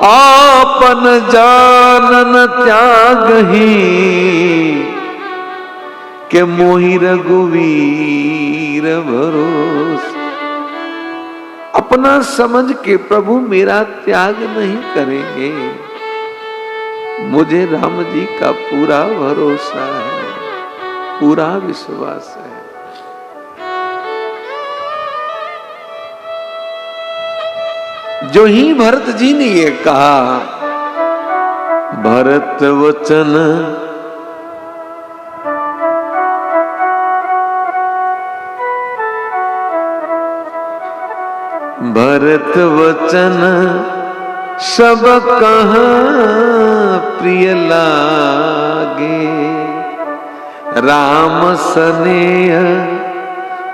आपन जानन त्याग ही के मोहि रघुवीर भरोस। अपना समझ के प्रभु मेरा त्याग नहीं करेंगे। मुझे राम जी का पूरा भरोसा है, पूरा विश्वास है। जो ही भरत जी ने ये कहा, भरत वचन भरत वचन सब कहाँ प्रिय लागे। राम स्नेह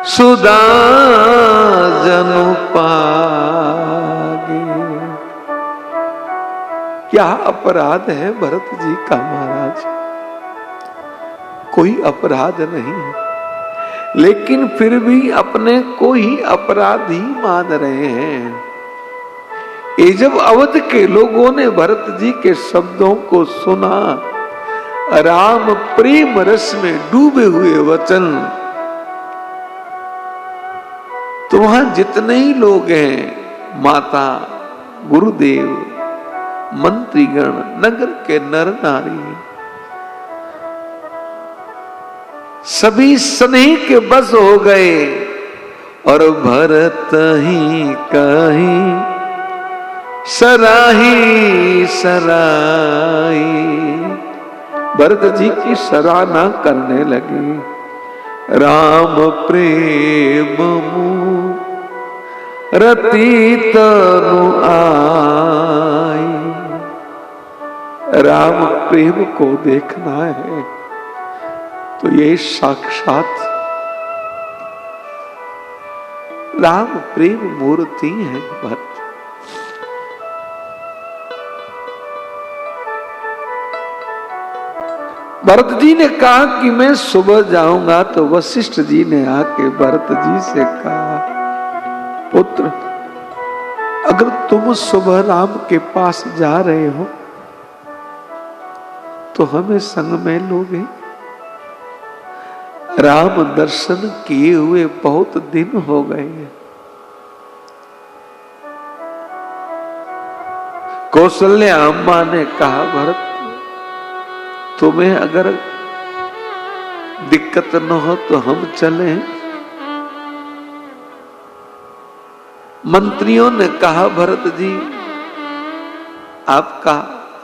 सुधा जनु पागे। क्या अपराध है भरत जी का महाराज? कोई अपराध नहीं है, लेकिन फिर भी अपने को ही अपराधी मान रहे हैं। ये जब अवध के लोगों ने भरत जी के शब्दों को सुना, राम प्रेम रस में डूबे हुए वचन, तो वहां जितने ही लोग हैं, माता, गुरुदेव, मंत्रीगण, नगर के नर नारी, सभी स्नेह के बस हो गए। और भरत ही कहीं सराही सराही, भरत जी की सराहना करने लगे। राम प्रेम रति तनु आई, राम प्रेम को देखना है तो ये साक्षात राम प्रेम मूर्ति है भरत। भरत जी ने कहा कि मैं सुबह जाऊंगा, तो वशिष्ठ जी ने आके भरत जी से कहा, पुत्र अगर तुम सुबह राम के पास जा रहे हो तो हमें संग में लोगे? राम दर्शन किए हुए बहुत दिन हो गए हैं। कौशल्या अम्मा ने कहा, भरत तुम्हें अगर दिक्कत न हो तो हम चलें। मंत्रियों ने कहा, भरत जी आपका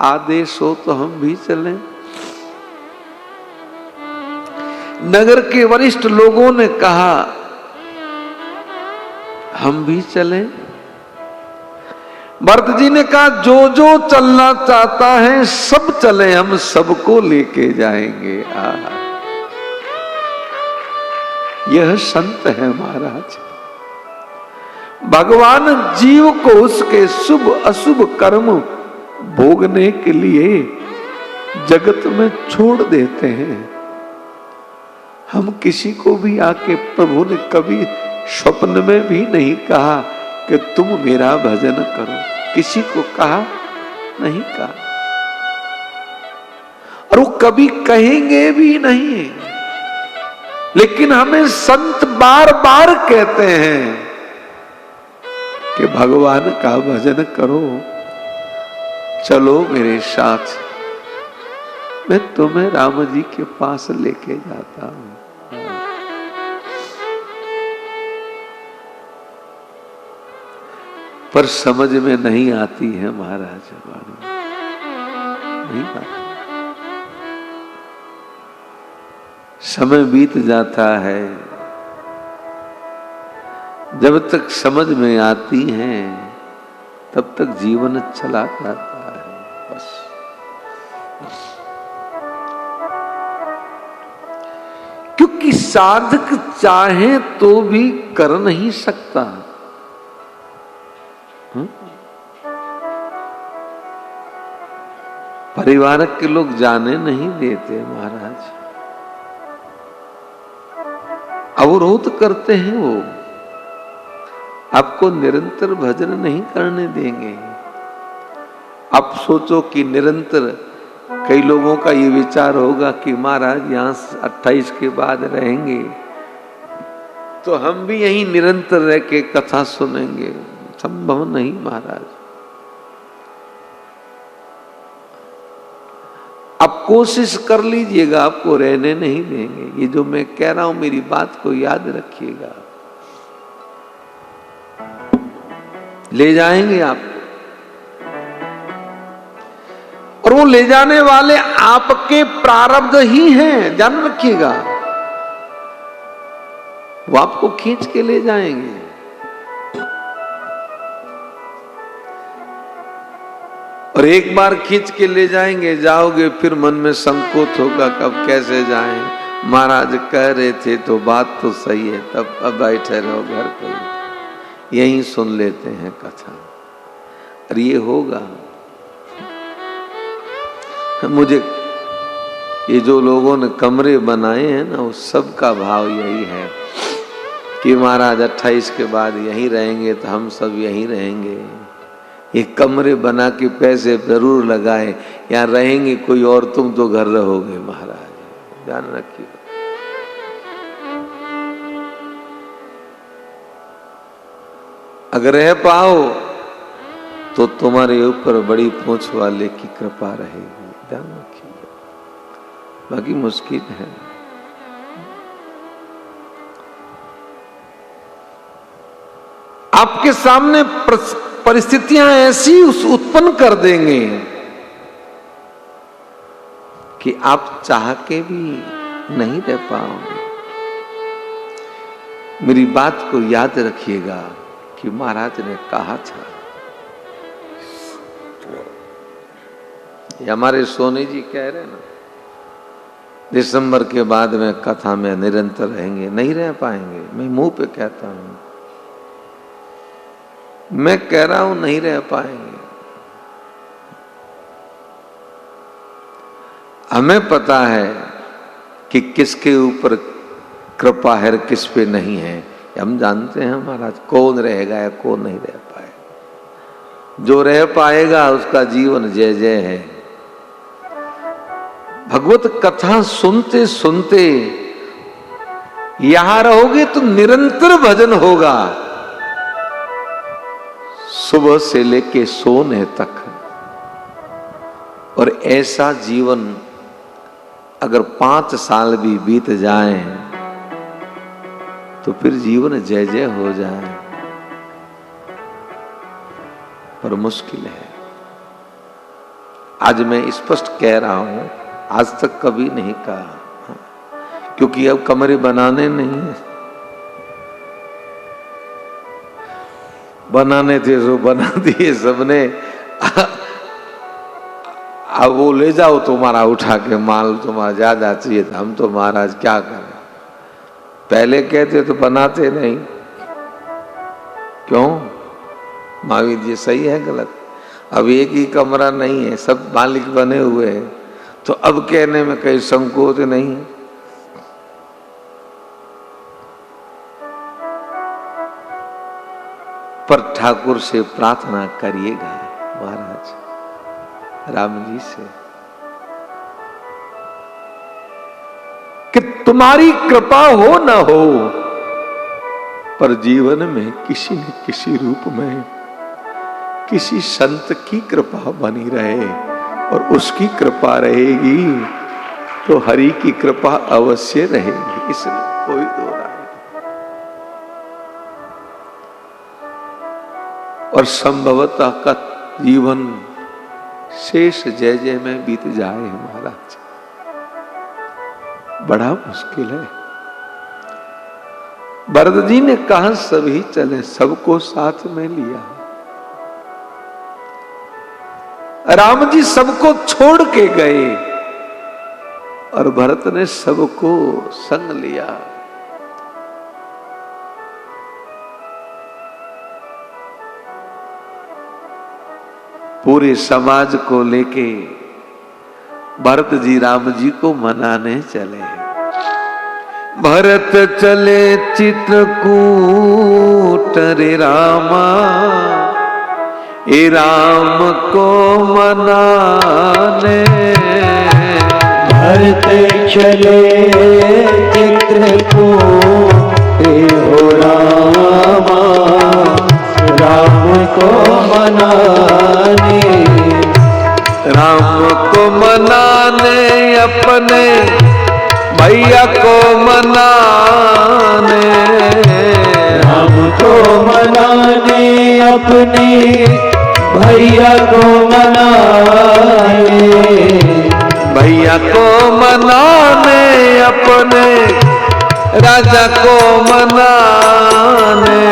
आदेश हो तो हम भी चलें। नगर के वरिष्ठ लोगों ने कहा, हम भी चलें। भरत जी ने कहा, जो जो चलना चाहता है सब चले, हम सबको लेके जाएंगे। यह संत है महाराज। भगवान जीव को उसके शुभ अशुभ कर्म भोगने के लिए जगत में छोड़ देते हैं। हम किसी को भी आके प्रभु ने कभी स्वप्न में भी नहीं कहा कि तुम मेरा भजन करो, किसी को कहा नहीं कहा, और वो कभी कहेंगे भी नहीं। लेकिन हमें संत बार बार कहते हैं कि भगवान का भजन करो, चलो मेरे साथ, मैं तुम्हें राम जी के पास लेके जाता हूं। पर समझ में नहीं आती है महाराज, नहीं आती। समय बीत जाता है, जब तक समझ में आती हैं तब तक जीवन चला जाता है। बस क्योंकि साधक चाहे तो भी कर नहीं सकता। परिवार के लोग जाने नहीं देते महाराज, अवरोध करते हैं। वो आपको निरंतर भजन नहीं करने देंगे। आप सोचो कि निरंतर, कई लोगों का ये विचार होगा कि महाराज यहां 28 के बाद रहेंगे तो हम भी यहीं निरंतर रह के कथा सुनेंगे। संभव नहीं महाराज। आप कोशिश कर लीजिएगा, आपको रहने नहीं देंगे। ये जो मैं कह रहा हूं मेरी बात को याद रखिएगा। ले जाएंगे आपको, और वो ले जाने वाले आपके प्रारब्ध ही हैं, ध्यान रखिएगा। वो आपको खींच के ले जाएंगे। और एक बार खींच के ले जाएंगे, जाओगे फिर मन में संकोच होगा कब कैसे जाएं। महाराज कह रहे थे तो बात तो सही है, तब अब बैठे रहो घर पे, यहीं सुन लेते हैं कथा। और ये होगा। मुझे ये जो लोगों ने कमरे बनाए हैं ना, उस सब का भाव यही है कि महाराज 28 के बाद यहीं रहेंगे तो हम सब यहीं रहेंगे। ये कमरे बना के पैसे जरूर लगाए, यहाँ रहेंगे कोई और, तुम तो घर रहोगे महाराज, ध्यान रखिए। अगर रह पाओ तो तुम्हारे ऊपर बड़ी पूंछ वाले की कृपा रहेगी, ध्यान रखिए, बाकी मुश्किल है। आपके सामने परिस्थितियां ऐसी उत्पन्न कर देंगे कि आप चाह के भी नहीं रह पाओगे। मेरी बात को याद रखिएगा कि महाराज ने कहा था, ये हमारे सोनी जी कह रहे ना, दिसंबर के बाद में कथा में निरंतर रहेंगे, नहीं रह पाएंगे। मैं मुंह पे कहता हूं, मैं कह रहा हूं नहीं रह पाएंगे। हमें पता है कि किसके ऊपर कृपा है, किस पे नहीं है, हम जानते हैं महाराज, कौन रहेगा या कौन नहीं रह पाएगा। जो रह पाएगा उसका जीवन जय जय है। भगवत कथा सुनते सुनते यहां रहोगे तो निरंतर भजन होगा, सुबह से लेके सोने तक। और ऐसा जीवन अगर 5 साल भी बीत जाए तो फिर जीवन जय जय हो जाए, पर मुश्किल है। आज मैं स्पष्ट कह रहा हूं, आज तक कभी नहीं कहा, क्योंकि अब कमरे बनाने नहीं है। बनाने थे जो बना दिए सबने, अब वो ले जाओ तुम्हारा उठा के माल, तुम्हारा ज्यादा चाहिए था, हम तो महाराज क्या करें। पहले कहते तो बनाते नहीं, क्यों? महावीर जी सही है गलत? अब एक ही कमरा नहीं है, सब मालिक बने हुए हैं, तो अब कहने में कहीं संकोच नहीं है। पर ठाकुर से प्रार्थना करिएगा महाराज, राम जी से, कि तुम्हारी कृपा हो न हो, पर जीवन में किसी न किसी रूप में किसी संत की कृपा बनी रहे, और उसकी कृपा रहेगी तो हरि की कृपा अवश्य रहेगी, इसमें कोई दो राय नहीं। और संभवतः का जीवन शेष जय जय में बीत जाए महाराज, बड़ा मुश्किल है। भरत जी ने कहा सभी चले, सबको साथ में लिया। राम जी सबको छोड़ के गए और भरत ने सबको संग लिया। पूरे समाज को लेके भरत जी राम जी को मनाने चले। भरत चले चित्रकूट रे रामा, ए राम को मनाने। भरत चले चित्रकूट हो रामा, राम को मनाने। राम को मनाने अपने भैया को मनाने। राम को मनाने अपने भैया को मनाने। भैया को मनाने अपने राजा को मनाने।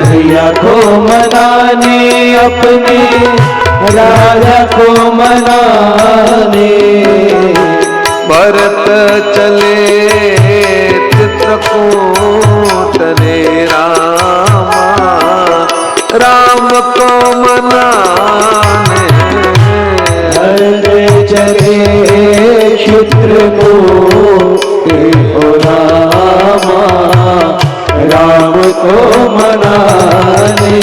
भैया को मनाने अपने राजा को मनाने। भरत चले चित्रकूट रे रामा, राम को मनाने। भरत चले चित्रकूट हो रामा, राम को मनाने।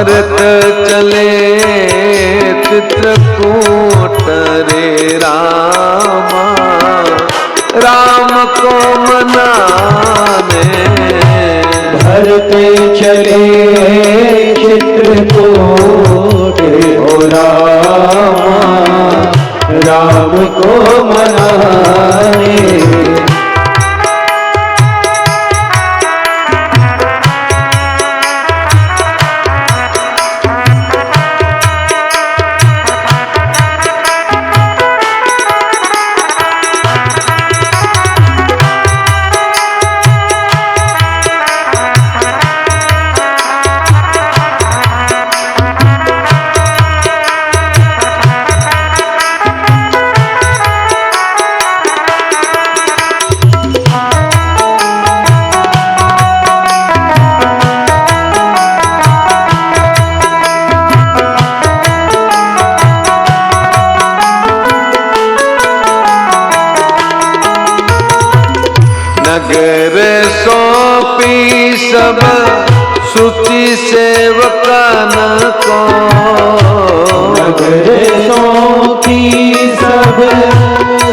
भरत चले चित्रकूट रे रामा, राम को मनाने। भरत चले चित्रकूट हो रामा, राम को मनाने। नगर सौंपी सब सुचि सेवकन को, नगर सौंपी सब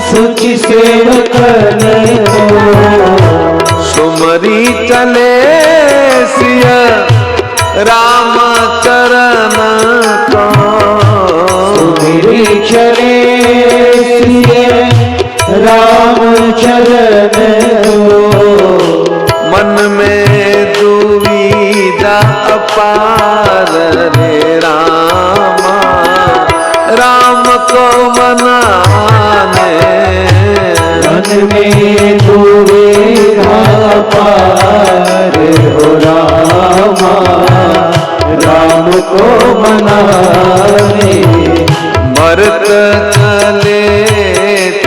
सुचि सेवकन को। सुमरी चले सिय राम चरण को, सुमरी चले सिय राम चरण को। मन में दुविधा अपार रे रामा, राम को मनाने। मन में दुविधा अपार हो रामा, राम को मनाने। भरत चले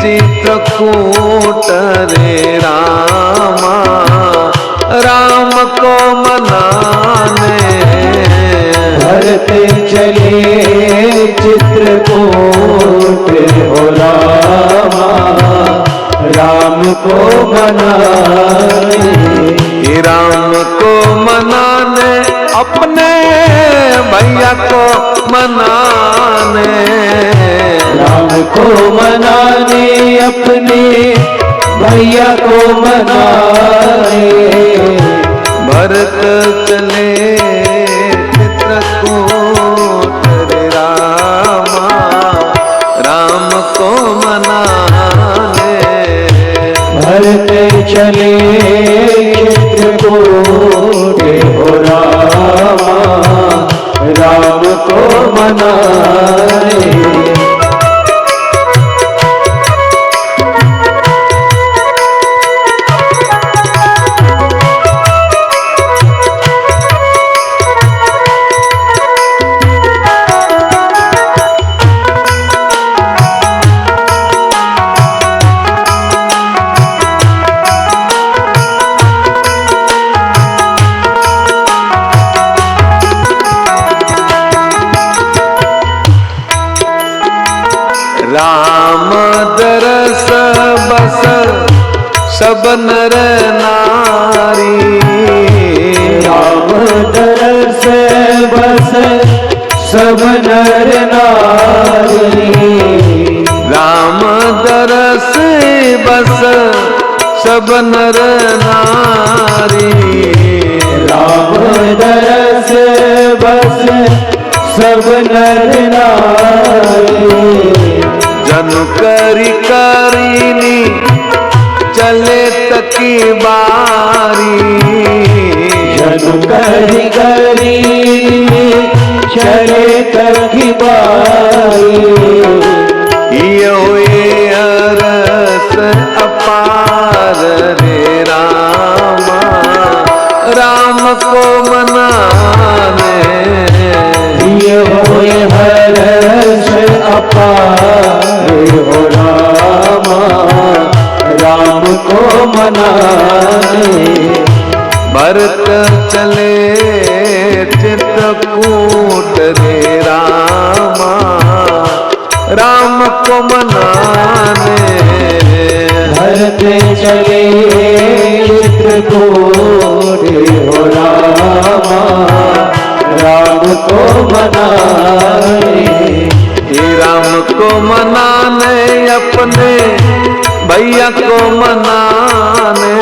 चित्रकूट रे रामा, राम को मनाने। भरत चले चित्रकूट हो रामा, राम को मनाने। राम को मनाने अपने भैया को मनाने। राम को मनाने अपने भैया को मनाने। भरत चले चित्रकूट रे रामा, राम को मनाने। भरत चले चित्रकूट हो रामा, राम को मनाने। राम दरस बस सब नर नारी, राम दरस बस सब नर नारी। राम दरस बस सब नर नारी। राम दरस बस सब नर नारी। जनु करी करीनी चले तकी बारी। जनु करी करीनी चले तकी बारी। यो अरस अपार रे रामा, राम को मनाने। यो हरस अपार हो रामा, राम को मनाने। भरत चले चित्रकूट रे रामा, राम को मनाने। भरत चले चित्रकूट हो रामा, राम राम को मनाए, राम को मनाने अपने भैया को मनाने,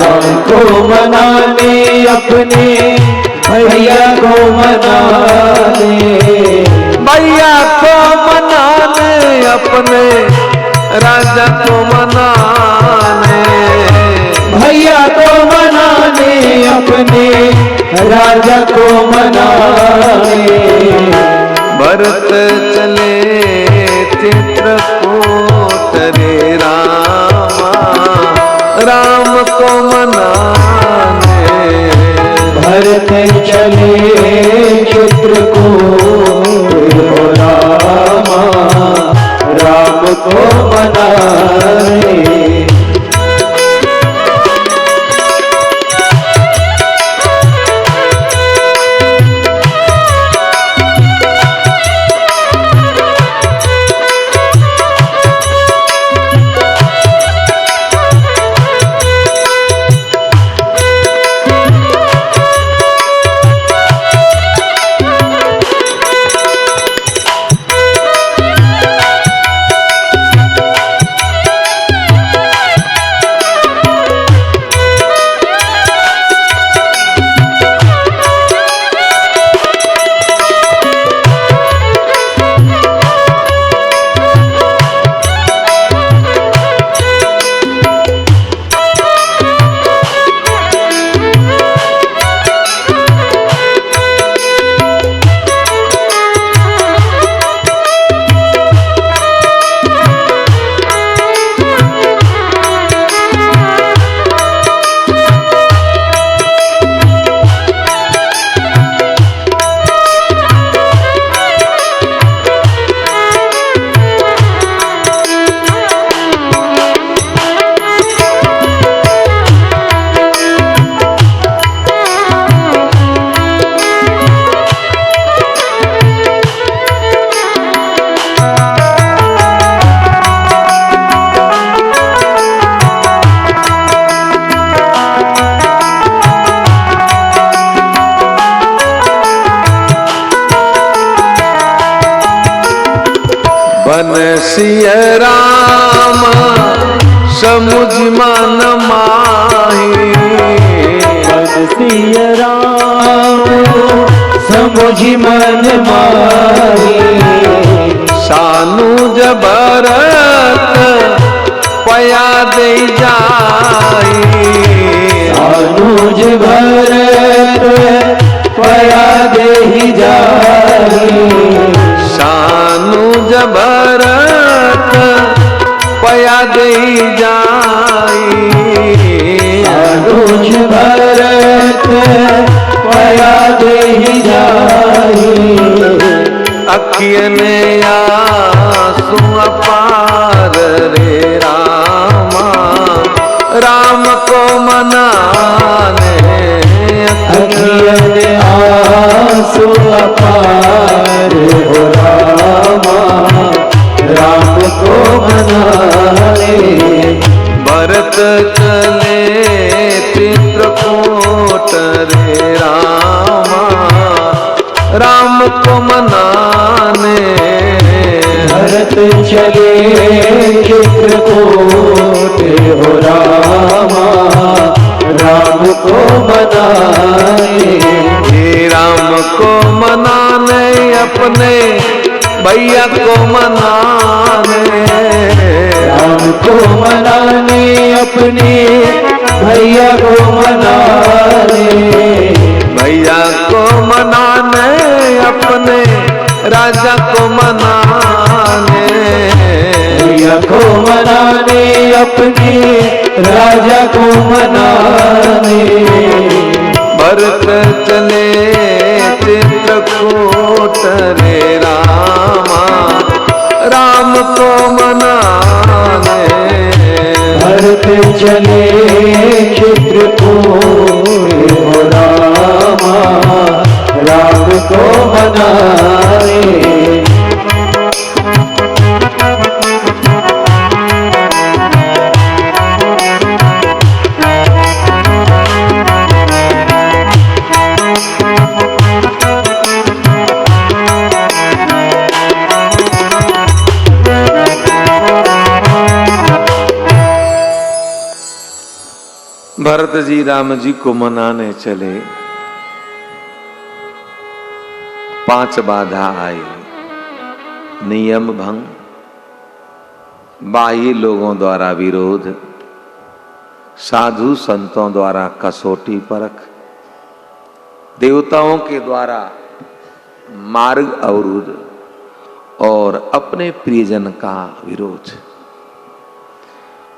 राम को मनाने अपने भैया को मनाने, भैया को मनाने अपने राजा को मनाने, भैया को मनाने अपने राजा को मनाने। भरत चले चित्रकूट रे रामा, राम को मनाने, भरत चले चित्रकूट रामा, राम को मनाए। सिय राम समुझ मन माही, सिय राम समुझ मन माही, सानुज भरत पया दे जाई, सानुज भरत पया दे जाई, सानुज भरत पया दे जाई, सानुज भरत पया दे जाई। अखियन आंसू अपार रे रामा, राम को मनाने, अखियन आंसू अपार हो रामा, राम को मनाए। भरत चले चित्रकूट रे रामा, राम को मनाने, भरत चले चित्रकूट हो रामा, राम को मनाए। राम को मनाने अपने भैया को मनाने, राम को मनाने अपने भैया को मनाने, भैया को मनाने अपने राजा को मनाने, भैया को मनाने अपने राजा को मनाने। भरत चले चित्रकूट रे रामा, राम को मनाने, भरत चले चित्रकूट हो रामा, राम को मनाए। भरत जी राम जी को मनाने चले, 5 बाधा आई। नियम भंग, बाह्य लोगों द्वारा विरोध, साधु संतों द्वारा कसौटी परख, देवताओं के द्वारा मार्ग अवरुद्ध और अपने प्रियजन का विरोध।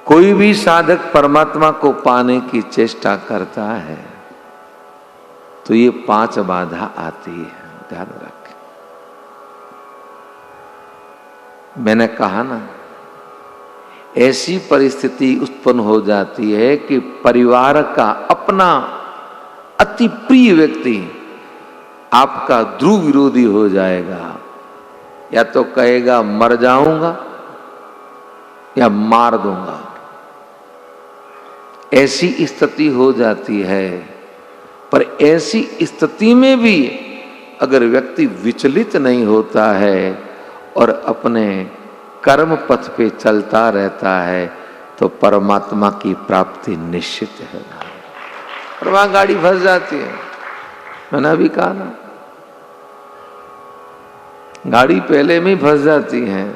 कोई भी साधक परमात्मा को पाने की चेष्टा करता है तो ये 5 बाधा आती है, ध्यान रखें। मैंने कहा ना, ऐसी परिस्थिति उत्पन्न हो जाती है कि परिवार का अपना अति प्रिय व्यक्ति आपका ध्रुव विरोधी हो जाएगा, या तो कहेगा मर जाऊंगा या मार दूंगा। ऐसी स्थिति हो जाती है। पर ऐसी स्थिति में भी अगर व्यक्ति विचलित नहीं होता है और अपने कर्म पथ पे चलता रहता है तो परमात्मा की प्राप्ति निश्चित है। और वहां गाड़ी फंस जाती है। मैंने अभी कहा ना, गाड़ी पहले में ही फंस जाती है।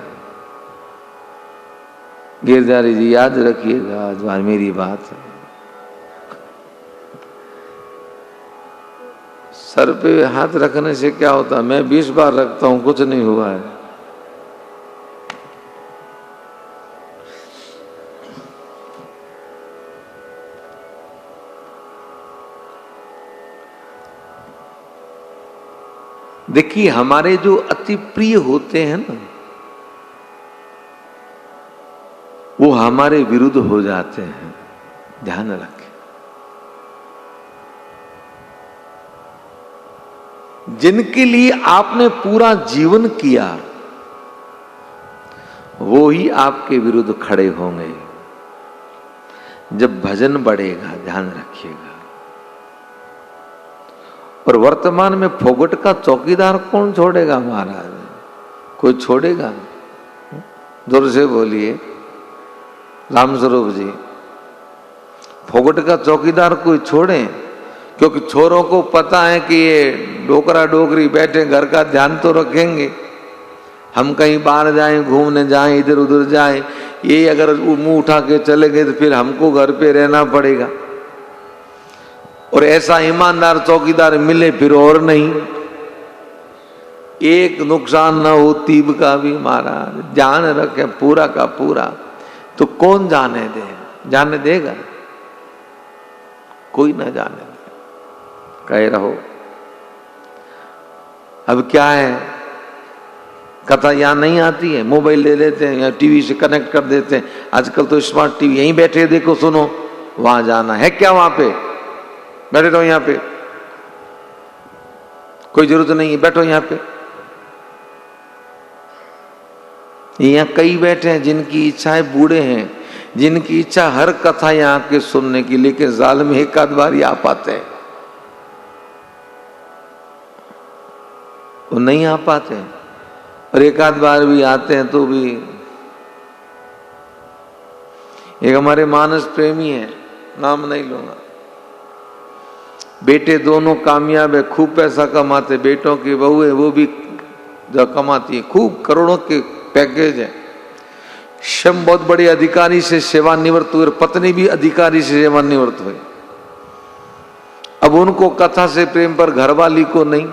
गिरधारी जी याद रखिएगा, आज मेरी बात है। सर पे हाथ रखने से क्या होता है? मैं 20 बार रखता हूं, कुछ नहीं हुआ है। देखिए, हमारे जो अति प्रिय होते हैं ना, वो हमारे विरुद्ध हो जाते हैं, ध्यान रखें। जिनके लिए आपने पूरा जीवन किया वो ही आपके विरुद्ध खड़े होंगे जब भजन बढ़ेगा, ध्यान रखिएगा। और वर्तमान में फोगट का चौकीदार कौन छोड़ेगा महाराज? कोई छोड़ेगा? जोर से बोलिए रामस्वरूप जी। फोगट का चौकीदार कोई छोड़े? क्योंकि छोरों को पता है कि ये डोकरा डोकरी बैठे घर का ध्यान तो रखेंगे। हम कहीं बाहर जाएं, घूमने जाएं, इधर उधर जाएं, ये अगर मुंह उठा के चले गए तो फिर हमको घर पे रहना पड़ेगा। और ऐसा ईमानदार चौकीदार मिले फिर और नहीं। एक नुकसान न हो तीब का भी महाराज, ध्यान रखे पूरा का पूरा। तो कौन जाने दे? जाने देगा? कोई ना जाने दे, कह रहो। अब क्या है, कथा यहां नहीं आती है, मोबाइल ले लेते हैं या टीवी से कनेक्ट कर देते हैं। आजकल तो स्मार्ट टीवी, यहीं बैठे देखो सुनो। वहां जाना है क्या? वहां पे बैठे रहो, यहां पे कोई जरूरत नहीं है, बैठो यहां पे। यहां कई बैठे हैं जिनकी इच्छाएं बूढ़े हैं, जिनकी इच्छा हर कथा यहां के सुनने की, लेकिन साल में एक आध बार ही आ पाते हैं, वो नहीं आ पाते हैं। और एक आध बार भी आते हैं तो भी। एक हमारे मानस प्रेमी है, नाम नहीं लूंगा, बेटे दोनों कामयाब है, खूब पैसा कमाते। बेटों की बहू है, वो भी जो कमाती है, खूब करोड़ों के पैकेज है। स्वयं बहुत बड़े अधिकारी से सेवानिवृत्त हुए, पत्नी भी अधिकारी से सेवानिवृत्त हुई। अब उनको कथा से प्रेम, पर घरवाली को नहीं।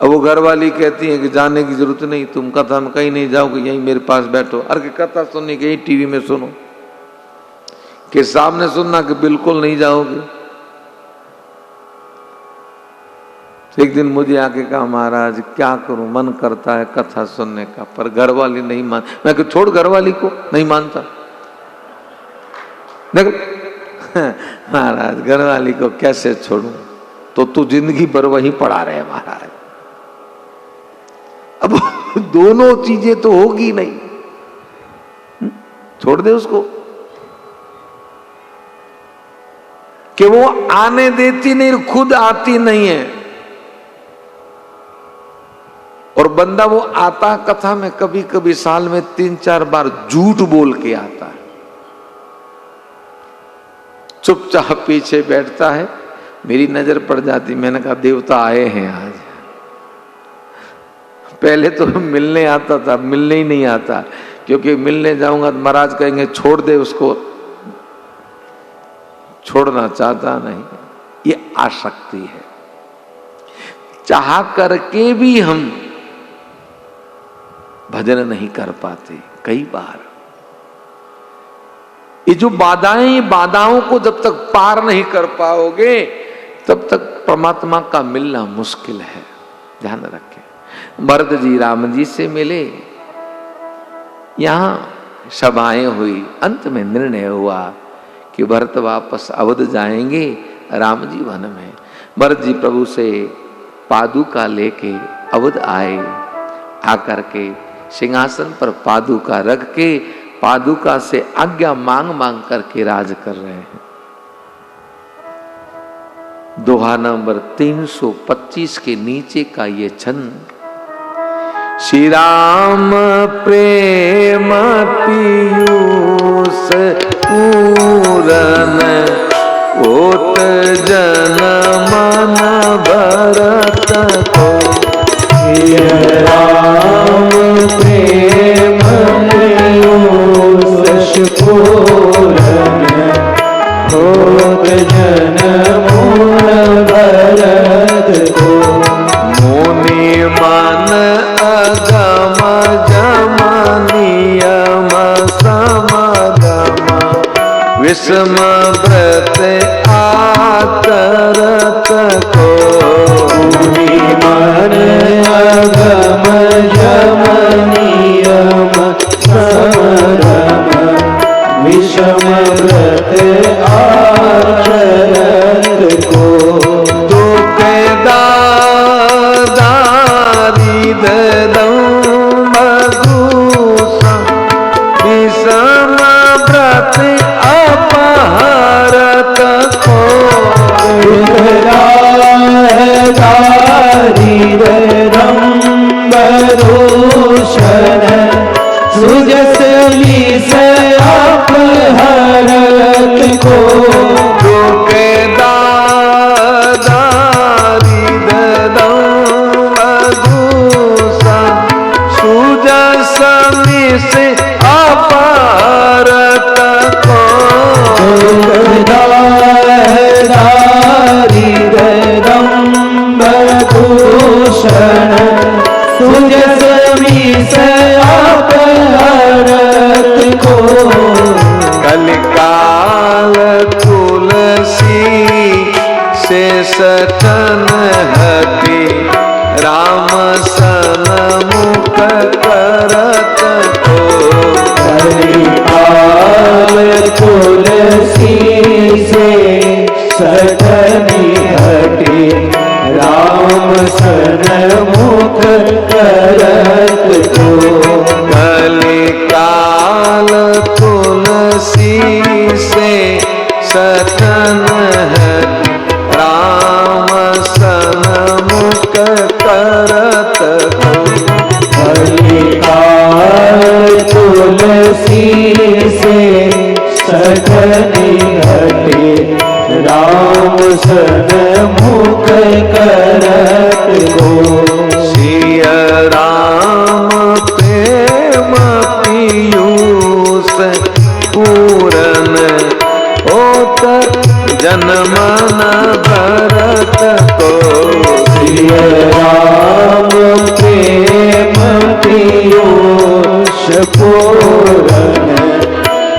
अब वो घरवाली कहती है कि जाने की जरूरत नहीं, तुम कथा में कहीं नहीं जाओगे, यहीं मेरे पास बैठो। अरे कथा सुनने के यही टीवी में सुनो, के सामने सुनना कि बिल्कुल नहीं जाओगे। एक दिन मुझे आके कहा, महाराज क्या करूं, मन करता है कथा सुनने का, पर घरवाली नहीं मान। मैं कहा छोड़, घरवाली को नहीं मानता। देखो महाराज, घरवाली को कैसे छोड़ूं? तो तू जिंदगी भर वहीं पड़ा रहे महाराज। अब दोनों चीजें तो होगी नहीं, छोड़ दे उसको। कि वो आने देती नहीं, खुद आती नहीं है। और बंदा वो आता कथा में कभी कभी साल में 3-4 बार झूठ बोल के आता है। चुपचाप पीछे बैठता है। मेरी नजर पड़ जाती, मैंने कहा देवता आए हैं आज। पहले तो मिलने आता था, मिलने ही नहीं आता, क्योंकि मिलने जाऊंगा तो महाराज कहेंगे छोड़ दे उसको, छोड़ना चाहता नहीं। ये आसक्ति है। चाह करके भी हम भजन नहीं कर पाते कई बार। ये जो बाधाएं, ये बाधाओं को जब तक पार नहीं कर पाओगे तब तक परमात्मा का मिलना मुश्किल है। ध्यान रखें। भरत जी राम जी से मिले, यहां सभाएं हुई, अंत में निर्णय हुआ कि भरत वापस अवध जाएंगे, राम जी वन में। भरत जी प्रभु से पादुका लेके अवध आए। आकर के सिंहासन पर पादुका रख के पादुका से आज्ञा मांग मांग करके राज कर रहे हैं। दोहा नंबर 325 के नीचे का ये छंद। श्री राम प्रेम पीयूष पूरन ओट जन मन भरत को। राम प्रेम पीयूष पूरन ओट जन मन भरत को। मुनि मन अगम जम नियम समगम विषम व्रत आचरत को। मुनि मन अगम जम नियम समगम विषम व्रत आचरत को। सठन हति राम सन मुख करत को। कलिकाल तुलसी से सठनी हति राम सन मुख करत को। कलिकाल तुलसी से सठन हति राम सन मुख करत को। कलिकाल तुलसी से सठनी हति राम सन मुख करत को। सिय राम प्रेम पीयूष पूरन ओत जन मन भरत को। श्री राम प्रेम पीयूष पूरन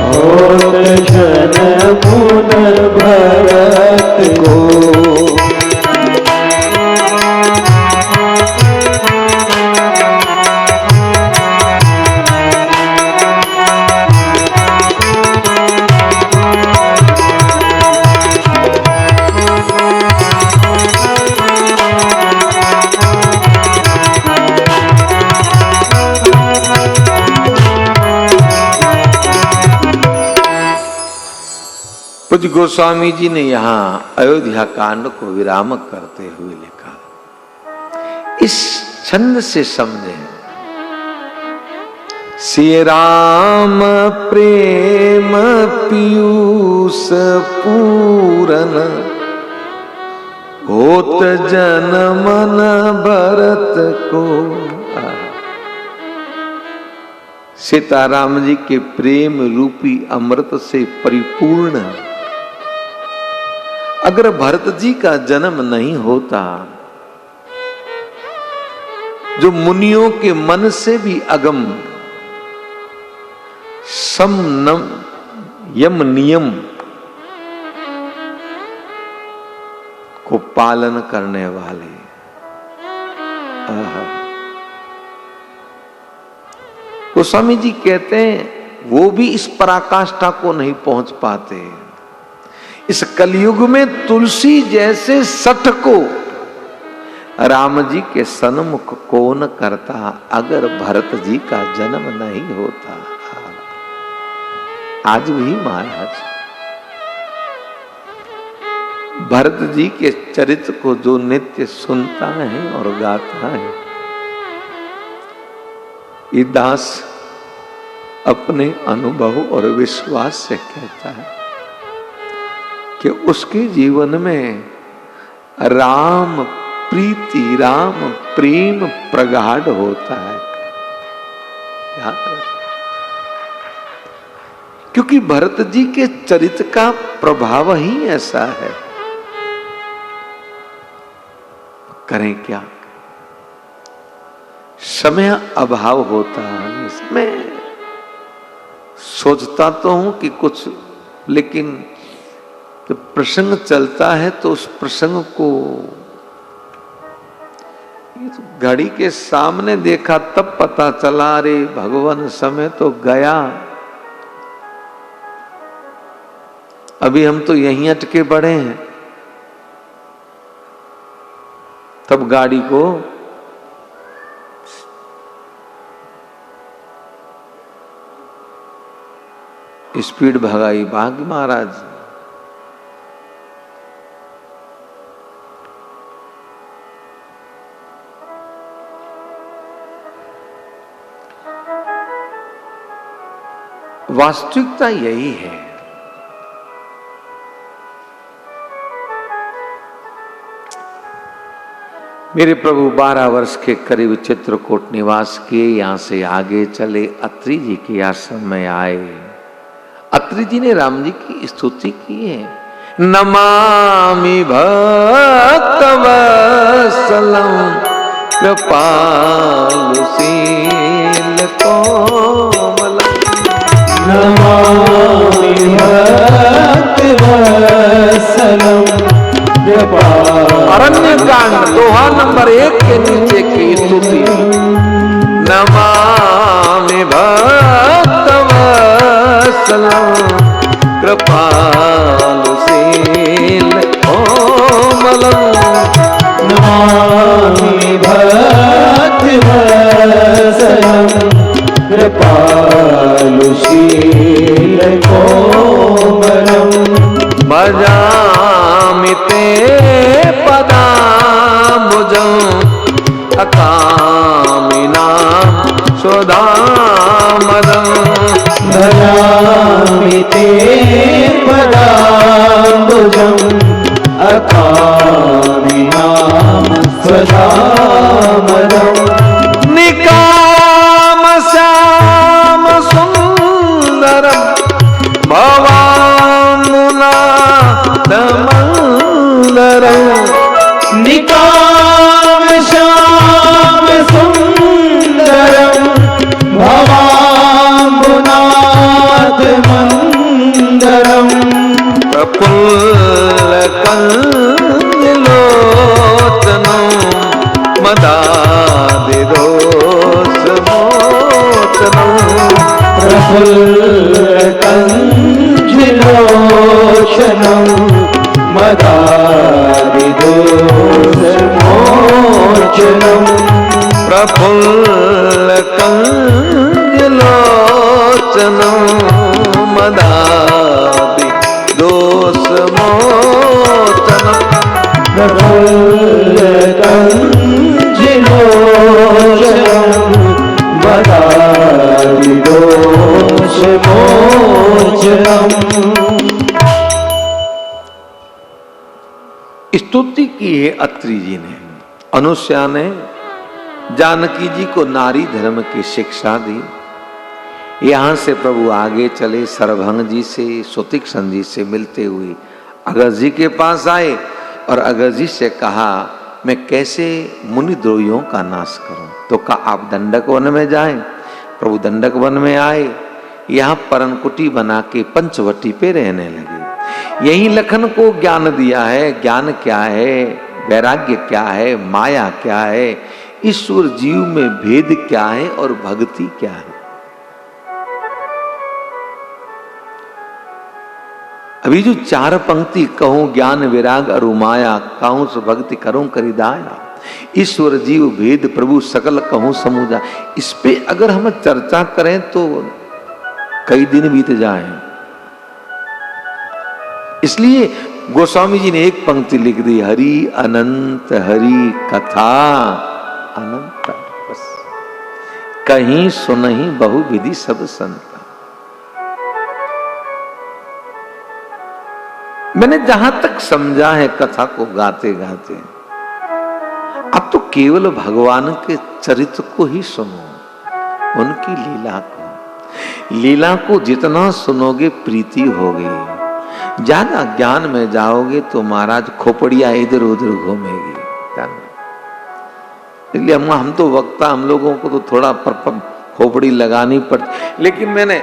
ओट जन मन भरत को। पूज्य गोस्वामी जी ने यहाँ अयोध्या कांड को विराम करते हुए लिखा। इस छंद से समझे श्री राम प्रेम पीयूष पूरन, होत जन मन भरत को। सीताराम जी के प्रेम रूपी अमृत से परिपूर्ण अगर भरत जी का जन्म नहीं होता, जो मुनियों के मन से भी अगम सम नम यम नियम को पालन करने वाले, गोस्वामी जी कहते हैं वो भी इस पराकाष्ठा को नहीं पहुंच पाते। इस कलयुग में तुलसी जैसे सठ को राम जी के सन्मुख कौन करता, अगर भरत जी का जन्म नहीं होता। आज भी महाराज भरत जी के चरित्र को जो नित्य सुनता है और गाता है, ये दास अपने अनुभव और विश्वास से कहता है कि उसके जीवन में राम प्रीति, राम प्रेम प्रगाढ़ होता है। याद रखिए, क्योंकि भरत जी के चरित्र का प्रभाव ही ऐसा है। करें क्या, समय अभाव होता है। इसमें सोचता तो हूं कि कुछ, लेकिन जब प्रसंग चलता है तो उस प्रसंग को घड़ी के सामने देखा तब पता चला, अरे भगवान समय तो गया, अभी हम तो यहीं अटके पड़े हैं। तब गाड़ी को स्पीड भगाई भाग महाराज। वास्तविकता यही है। मेरे प्रभु 12 वर्ष के करीब चित्रकूट निवास किए, यहां से आगे चले अत्रि जी के आश्रम में आए। अत्रि जी ने राम जी की स्तुति की है। नमामि भक्तवत्सलं कृपालुशील कोमलं, नमामि भक्तवत्सलं अरण्य कांड दोहा नंबर 1 के नीचे की स्तुति। नमामि भक्तवत्सलं कृपालुशील कोमलं, नमामि भक्तवत्सलं कृपालुशील कोमलं, भजामि ते पदाम्बुजं अकामिनां स्वधामदं, भजामि ते पदाम्बुजं अकामिनां स्वधामदं, निकाम श्याम सुंदरं भवानुनाथमंदरं, निकाम श्याम सुंदरं भवाम्बुनाथ मंदरं, प्रफुल्लकञ्जलोचनं मदादिदोषमोचनं, प्रफुल्लकञ्जलोचनं मदादिदोषमोचनं, प्रफुल्लकञ्जलोचनं मदादिदोषमोचनं, प्रफुल्लकञ्जलोचनं मदादिदोषमोचनं, की है अत्रि जी ने। अनुसुईया ने जानकी जी को नारी धर्म की शिक्षा दी। यहां से प्रभु आगे चले, सरभंग जी से, सुतीक्ष्ण जी से मिलते हुए अगस्त जी के पास आए और अगस्त जी से कहा मैं कैसे मुनि द्रोहियों का नाश करूं। तो कहा आप दंडक वन में जाएं। प्रभु दंडक वन में आए, यहाँ परनकुटी बना के पंचवटी पे रहने लगे। यही लखन को ज्ञान दिया है। ज्ञान क्या है, वैराग्य क्या है, माया क्या है, ईश्वर जीव में भेद क्या है और भक्ति क्या है। अभी जो चार पंक्ति कहूं ज्ञान विराग अरु माया, कहूं सो भक्ति करूं करिदाया, ईश्वर जीव भेद प्रभु सकल कहूं समुझा, इस पे अगर हम चर्चा करें तो कई दिन बीत जाएं। इसलिए गोस्वामी जी ने एक पंक्ति लिख दी, हरि अनंत हरि कथा अनंत, बस कहीं सुनहि बहु विधि सब संता। मैंने जहां तक समझा है कथा को गाते गाते, अब तो केवल भगवान के चरित्र को ही सुनो, उनकी लीला को। लीला को जितना सुनोगे प्रीति होगी। ज्यादा ज्ञान में जाओगे तो महाराज खोपड़िया इधर उधर घूमेगी। इसलिए हम तो वक्ता, हम लोगों को तो थोड़ा खोपड़ी लगानी पड़ती। लेकिन मैंने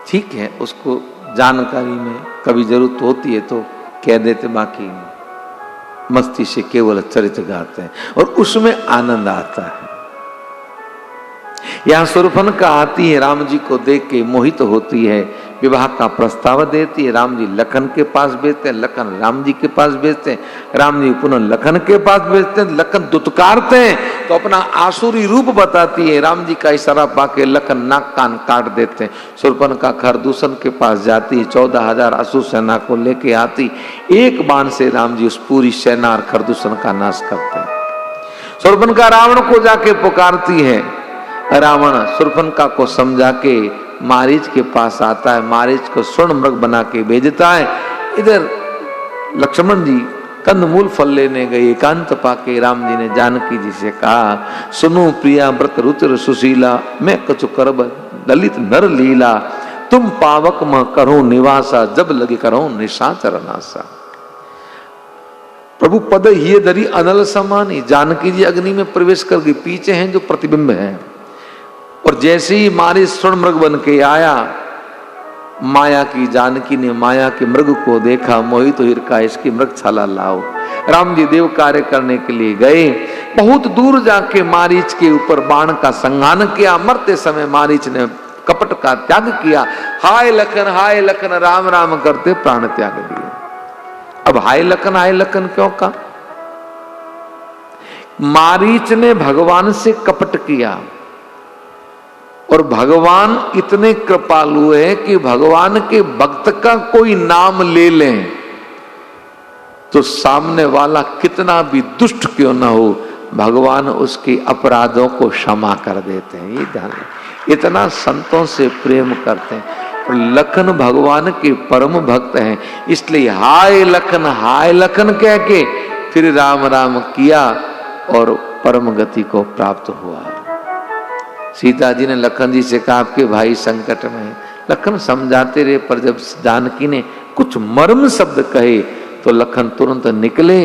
ठीक है, उसको जानकारी में कभी जरूरत होती है तो कह देते, बाकी मस्ती से केवल चरित्र गाते हैं और उसमें आनंद आता है। यहां शूर्पणखा आती है, राम जी को देख के मोहित होती है, विवाह का प्रस्ताव देती है। राम जी लखन के पास भेजते हैं, लखन राम जी के पास भेजते हैं, राम जी पुनः लखन के पास भेजते हैं। लखन दुत्कारते हैं तो अपना आसुरी रूप बताती है। राम जी का इशारा पाके लखन नाक कान काट देते हैं। शूर्पणखा खरदूषण के पास जाती है, 14,000 असुर सेना को लेके आती, एक बाण से राम जी उस पूरी सेना और खरदूषण का नाश करते हैं। शूर्पणखा रावण को जाके पुकारती है, रावण शूर्पणखा को समझा के मारीच के पास आता है, मारीच को स्वर्ण मृग बना के भेजता है। इधर लक्ष्मण जी कंदमूल फल लेने गए, एकांत पाके राम जी ने जानकी जी से कहा, सुनो प्रिया व्रत रुचिर सुशीला, मैं कछु करब दलित नर लीला, तुम पावक म करो निवासा, जब लगे करो निशाचर नासा। प्रभु पद ये धरी अनल समानी। जानकी जी अग्नि में प्रवेश कर गई, पीछे हैं जो प्रतिबिंब है, और जैसे ही मारी स्वर्ण मृग बन के आया, माया की जानकी ने माया के मृग को देखा, मोहित तो हिरका, इसकी मृग छाला लाओ। राम जी देव कार्य करने के लिए गए, बहुत दूर जाके मारीच के ऊपर बाण का संहान किया। मरते समय मारीच ने कपट का त्याग किया, हाय लखन राम राम करते प्राण त्याग दिए। अब हाय लखन क्यों कहा? मारीच ने भगवान से कपट किया और भगवान इतने कृपालु है कि भगवान के भक्त का कोई नाम ले लें तो सामने वाला कितना भी दुष्ट क्यों ना हो, भगवान उसके अपराधों को क्षमा कर देते हैं। ये ध्यान, इतना संतों से प्रेम करते हैं। और लखन भगवान के परम भक्त हैं, इसलिए हाय लखन कह के फिर राम राम किया और परम गति को प्राप्त हुआ। सीता जी ने लखन जी से कहा, आपके भाई संकट में है। लखन समझाते रहे, पर जब जानकी ने कुछ मर्म शब्द कहे तो लखन तुरंत निकले।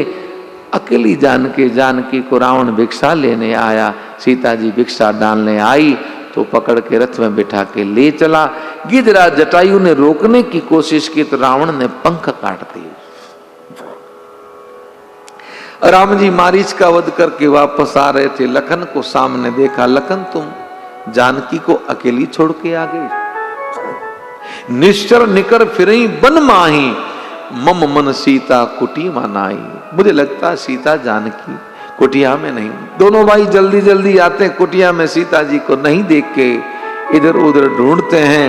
अकेली जानकी को रावण भिक्षा लेने आया, सीता जी भिक्षा डालने आई तो पकड़ के रथ में बिठा के ले चला। गिरिराज जटायु ने रोकने की कोशिश की तो रावण ने पंख काट दिए। राम जी मारीच का वध करके वापस आ रहे थे, लखन को सामने देखा। लखन तुम जानकी को अकेली छोड़ के आ गई। निश्चर निकर फिरई बन माही, मम मन सीता कुटी मनाई। मुझे लगता सीता जानकी कुटिया में नहीं। दोनों भाई जल्दी जल्दी आते हैं, कुटिया में सीता जी को नहीं देख के इधर उधर ढूंढते हैं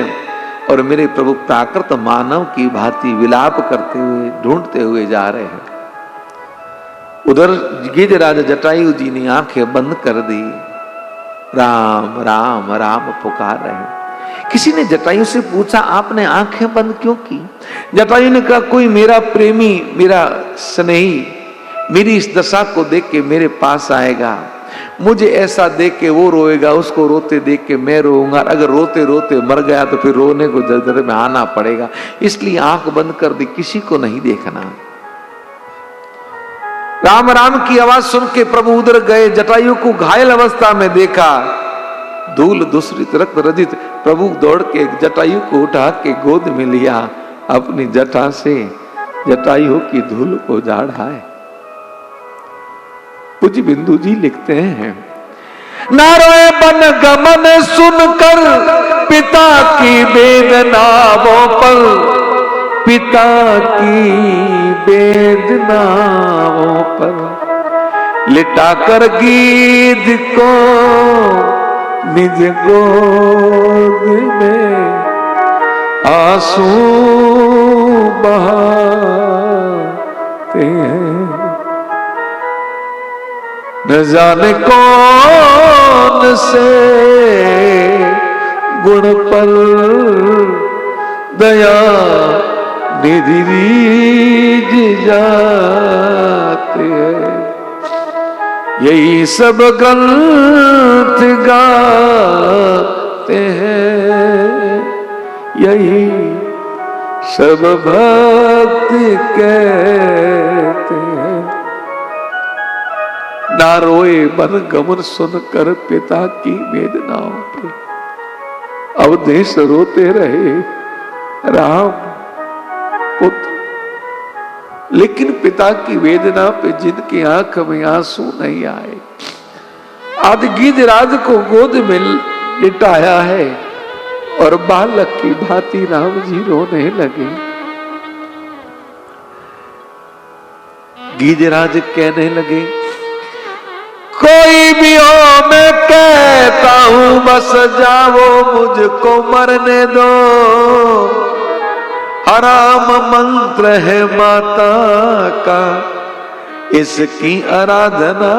और मेरे प्रभु प्राकृत मानव की भांति विलाप करते हुए ढूंढते हुए जा रहे हैं। उधर गिरिराज जटायु जी ने आंखें बंद कर दी, राम राम राम पुकार रहे हैं। किसी ने जटायु से पूछा, आपने आंखें बंद क्यों की? जटायु ने कहा, कोई मेरा प्रेमी, मेरा स्नेही मेरी इस दशा को देख के मेरे पास आएगा, मुझे ऐसा देख के वो रोएगा, उसको रोते देख के मैं रोऊंगा, अगर रोते रोते मर गया तो फिर रोने को जगह में आना पड़ेगा, इसलिए आंख बंद कर दी, किसी को नहीं देखना। राम राम की आवाज सुन के प्रभु उधर गए, जटायु को घायल अवस्था में देखा, धूल दूसरित रक्त रजित। प्रभु दौड़ के जटायु को उठा के गोद में लिया, अपनी जटा से जटायु की धूल को झाड़ा है। पूज्य बिंदु जी लिखते हैं, नारोए बन गमन सुनकर पिता की वेदनाओं पर, पिता की वेदनाओं पर लिटाकर गीध को निज गोद में आंसू बहाते हैं। न जाने कौन से गुण पर दया निधि रीझ जाते हैं, यही सब ग्रंथ गाते हैं, यही सब भक्त कहते हैं। ना रोए मन गमन सुनकर पिता की वेदनाओं पे, अवधेश रोते रहे राम पुत्र, लेकिन पिता की वेदना पे जिनकी आंख में आंसू नहीं आए। आज गिरिराज को गोद में लिटाया है और बालक की भांति राम जी रोने लगे। गिरिराज कहने लगे, कोई भी हो मैं कहता हूं बस जाओ मुझको मरने दो, हराम मंत्र है माता का इसकी आराधना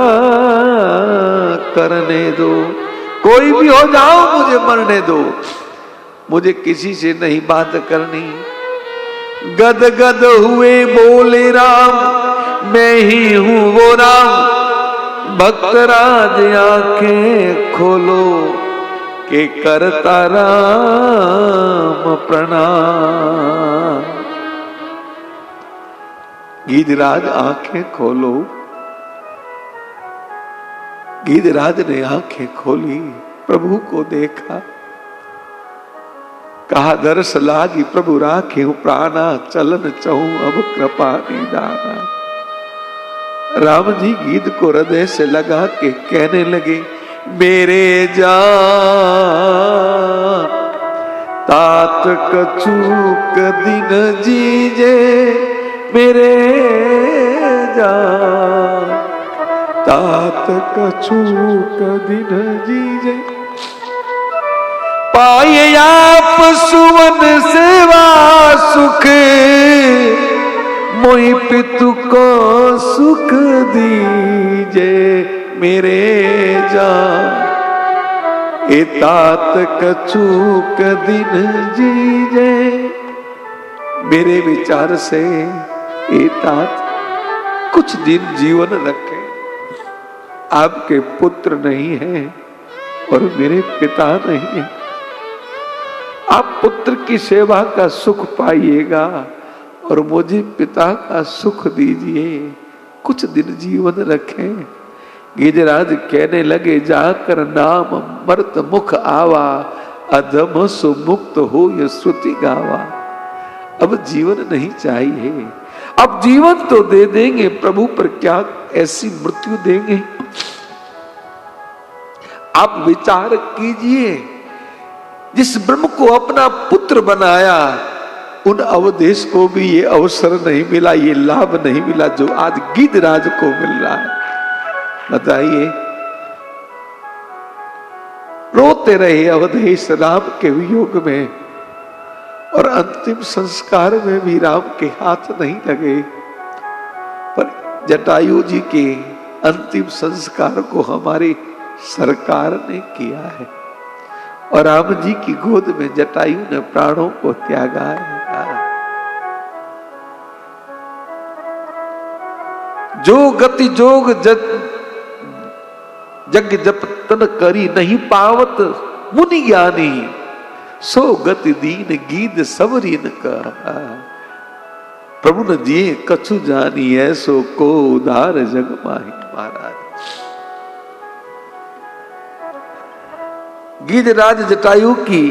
करने दो। कोई भी हो जाओ मुझे मरने दो, मुझे किसी से नहीं बात करनी। गद गद हुए बोले राम, मैं ही हूं वो राम, भक्तराज आंखें खोलो के करता राम प्रणाम। गिरिराज आंखें खोलो। गिरिराज ने आंखें खोली, प्रभु को देखा, कहा दर्श लागी प्रभु राखे प्राणा, चलन चहूं अब कृपा निदाना। राम जी गीत को हृदय से लगा के कहने लगे, मेरे जान तात कछूक दिन जीजे, मेरे जान तात कछूक दिन जीजे, पाए आप सुवन सेवा सुख, मोहि पितु को सुख दीजे, मेरे जान ए तात कछूक दिन जीजे। मेरे विचार से ए तात कुछ दिन जीवन रखे, आपके पुत्र नहीं है और मेरे पिता नहीं है, आप पुत्र की सेवा का सुख पाइएगा और मुझे पिता का सुख दीजिए, कुछ दिन जीवन रखें। गिरिराज कहने लगे, जाकर नाम मर्त मुख आवा, अधम सुमुक्त हो ये श्रुति गावा। अब जीवन नहीं चाहिए, अब जीवन तो दे देंगे प्रभु, पर क्या ऐसी मृत्यु देंगे? आप विचार कीजिए, जिस ब्रह्म को अपना पुत्र बनाया, उन अवधेश को भी ये अवसर नहीं मिला, ये लाभ नहीं मिला जो आज गिरिराज को मिल रहा है। बताइए, रोते रहे अवधेश राम के वियोग में, और अंतिम संस्कार में भी राम के हाथ नहीं लगे, पर जटायु जी के अंतिम संस्कार को हमारी सरकार ने किया है। और राम जी की गोद में जटायु ने प्राणों को त्यागा है। जो गति जोग जग जप तन करी नहीं पावत मुनि ज्ञानी, सो गति दीन गीत सबरीन का। प्रभु न जिए कछु जानी ऐसो को उधार जग माही। महाराज गीधराज जटायु की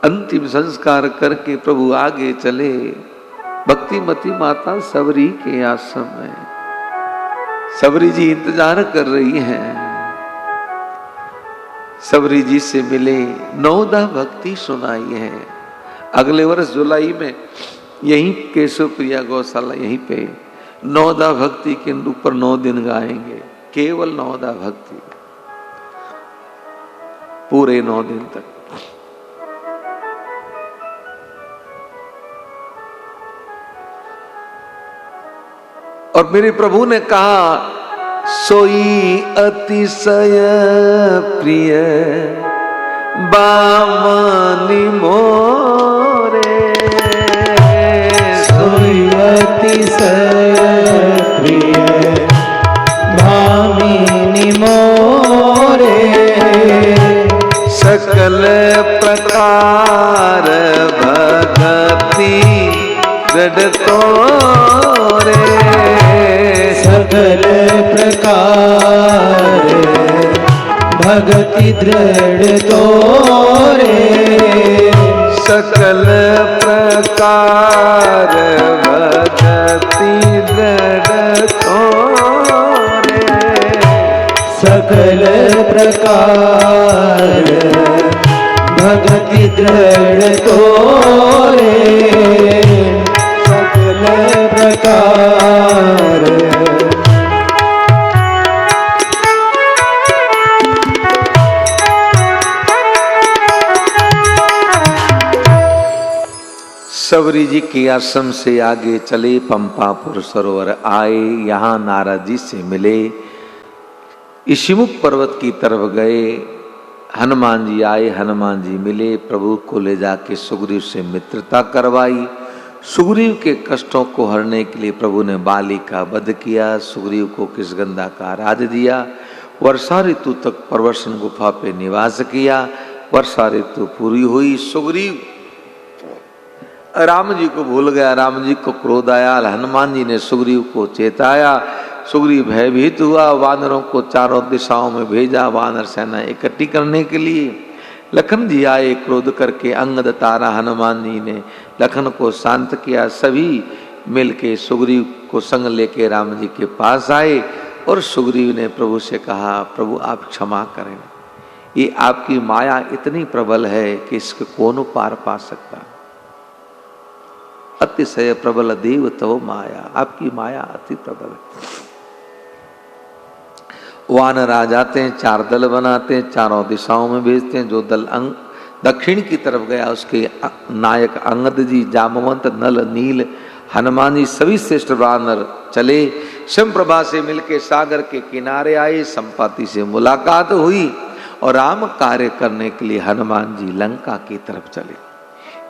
अंतिम संस्कार करके प्रभु आगे चले भक्तिमती माता सबरी के आश्रम में। सबरी जी इंतजार कर रही हैं, सबरी जी से मिले, नौदा भक्ति सुनाई है। अगले वर्ष जुलाई में यहीं केशव प्रिया गौशाला यहीं पे नौदा भक्ति के ऊपर 9 दिन गाएंगे, केवल नौदा भक्ति पूरे 9 दिन तक। और मेरे प्रभु ने कहा सोई अतिशय प्रिय बामनी मोरे, सोई अतिशय प्रिय भामिनी मोरे, सकल प्रकार भगति दृढ़ तोरे, सकल प्रकार भगति दृढ़ तोरे, सकल प्रकार भगति दृढ़ तोरे, सकल प्रकार भगति दृढ़ तोरे, सकल प्रकार। सबरी जी के आश्रम से आगे चले, पंपापुर सरोवर आए, यहाँ नारद जी से मिले, इशिमुख पर्वत की तरफ गए, हनुमान जी आए, हनुमान जी मिले, प्रभु को ले जाके सुग्रीव से मित्रता करवाई। सुग्रीव के कष्टों को हरने के लिए प्रभु ने बाली का वध किया, सुग्रीव को किष्किंधा का राज दिया, वर्षा ऋतु तक प्रवर्षण गुफा पे निवास किया। वर्षा ऋतु पूरी हुई, सुग्रीव राम जी को भूल गया, राम जी को क्रोध आया, हनुमान जी ने सुग्रीव को चेताया, सुग्रीव भयभीत हुआ, वानरों को चारों दिशाओं में भेजा वानर सेना इकट्ठी करने के लिए। लखन जी आए क्रोध करके, अंगद तारा हनुमान जी ने लखन को शांत किया, सभी मिलके सुग्रीव को संग लेके राम जी के पास आए और सुग्रीव ने प्रभु से कहा, प्रभु आप क्षमा करें, ये आपकी माया इतनी प्रबल है कि इसके कौन पार पा सकता। अतिशय प्रबल देव तो माया, आपकी माया अति प्रबल है। वानर आ जाते हैं, 4 दल बनाते हैं, चारों दिशाओं में भेजते हैं। जो दल दक्षिण की तरफ गया उसके नायक अंगद जी, जामवंत, नल, नील, हनुमान जी सभी श्रेष्ठ वानर चले। शंप्रभा से मिलके सागर के किनारे आए, संपाति से मुलाकात हुई और राम कार्य करने के लिए हनुमान जी लंका की तरफ चले।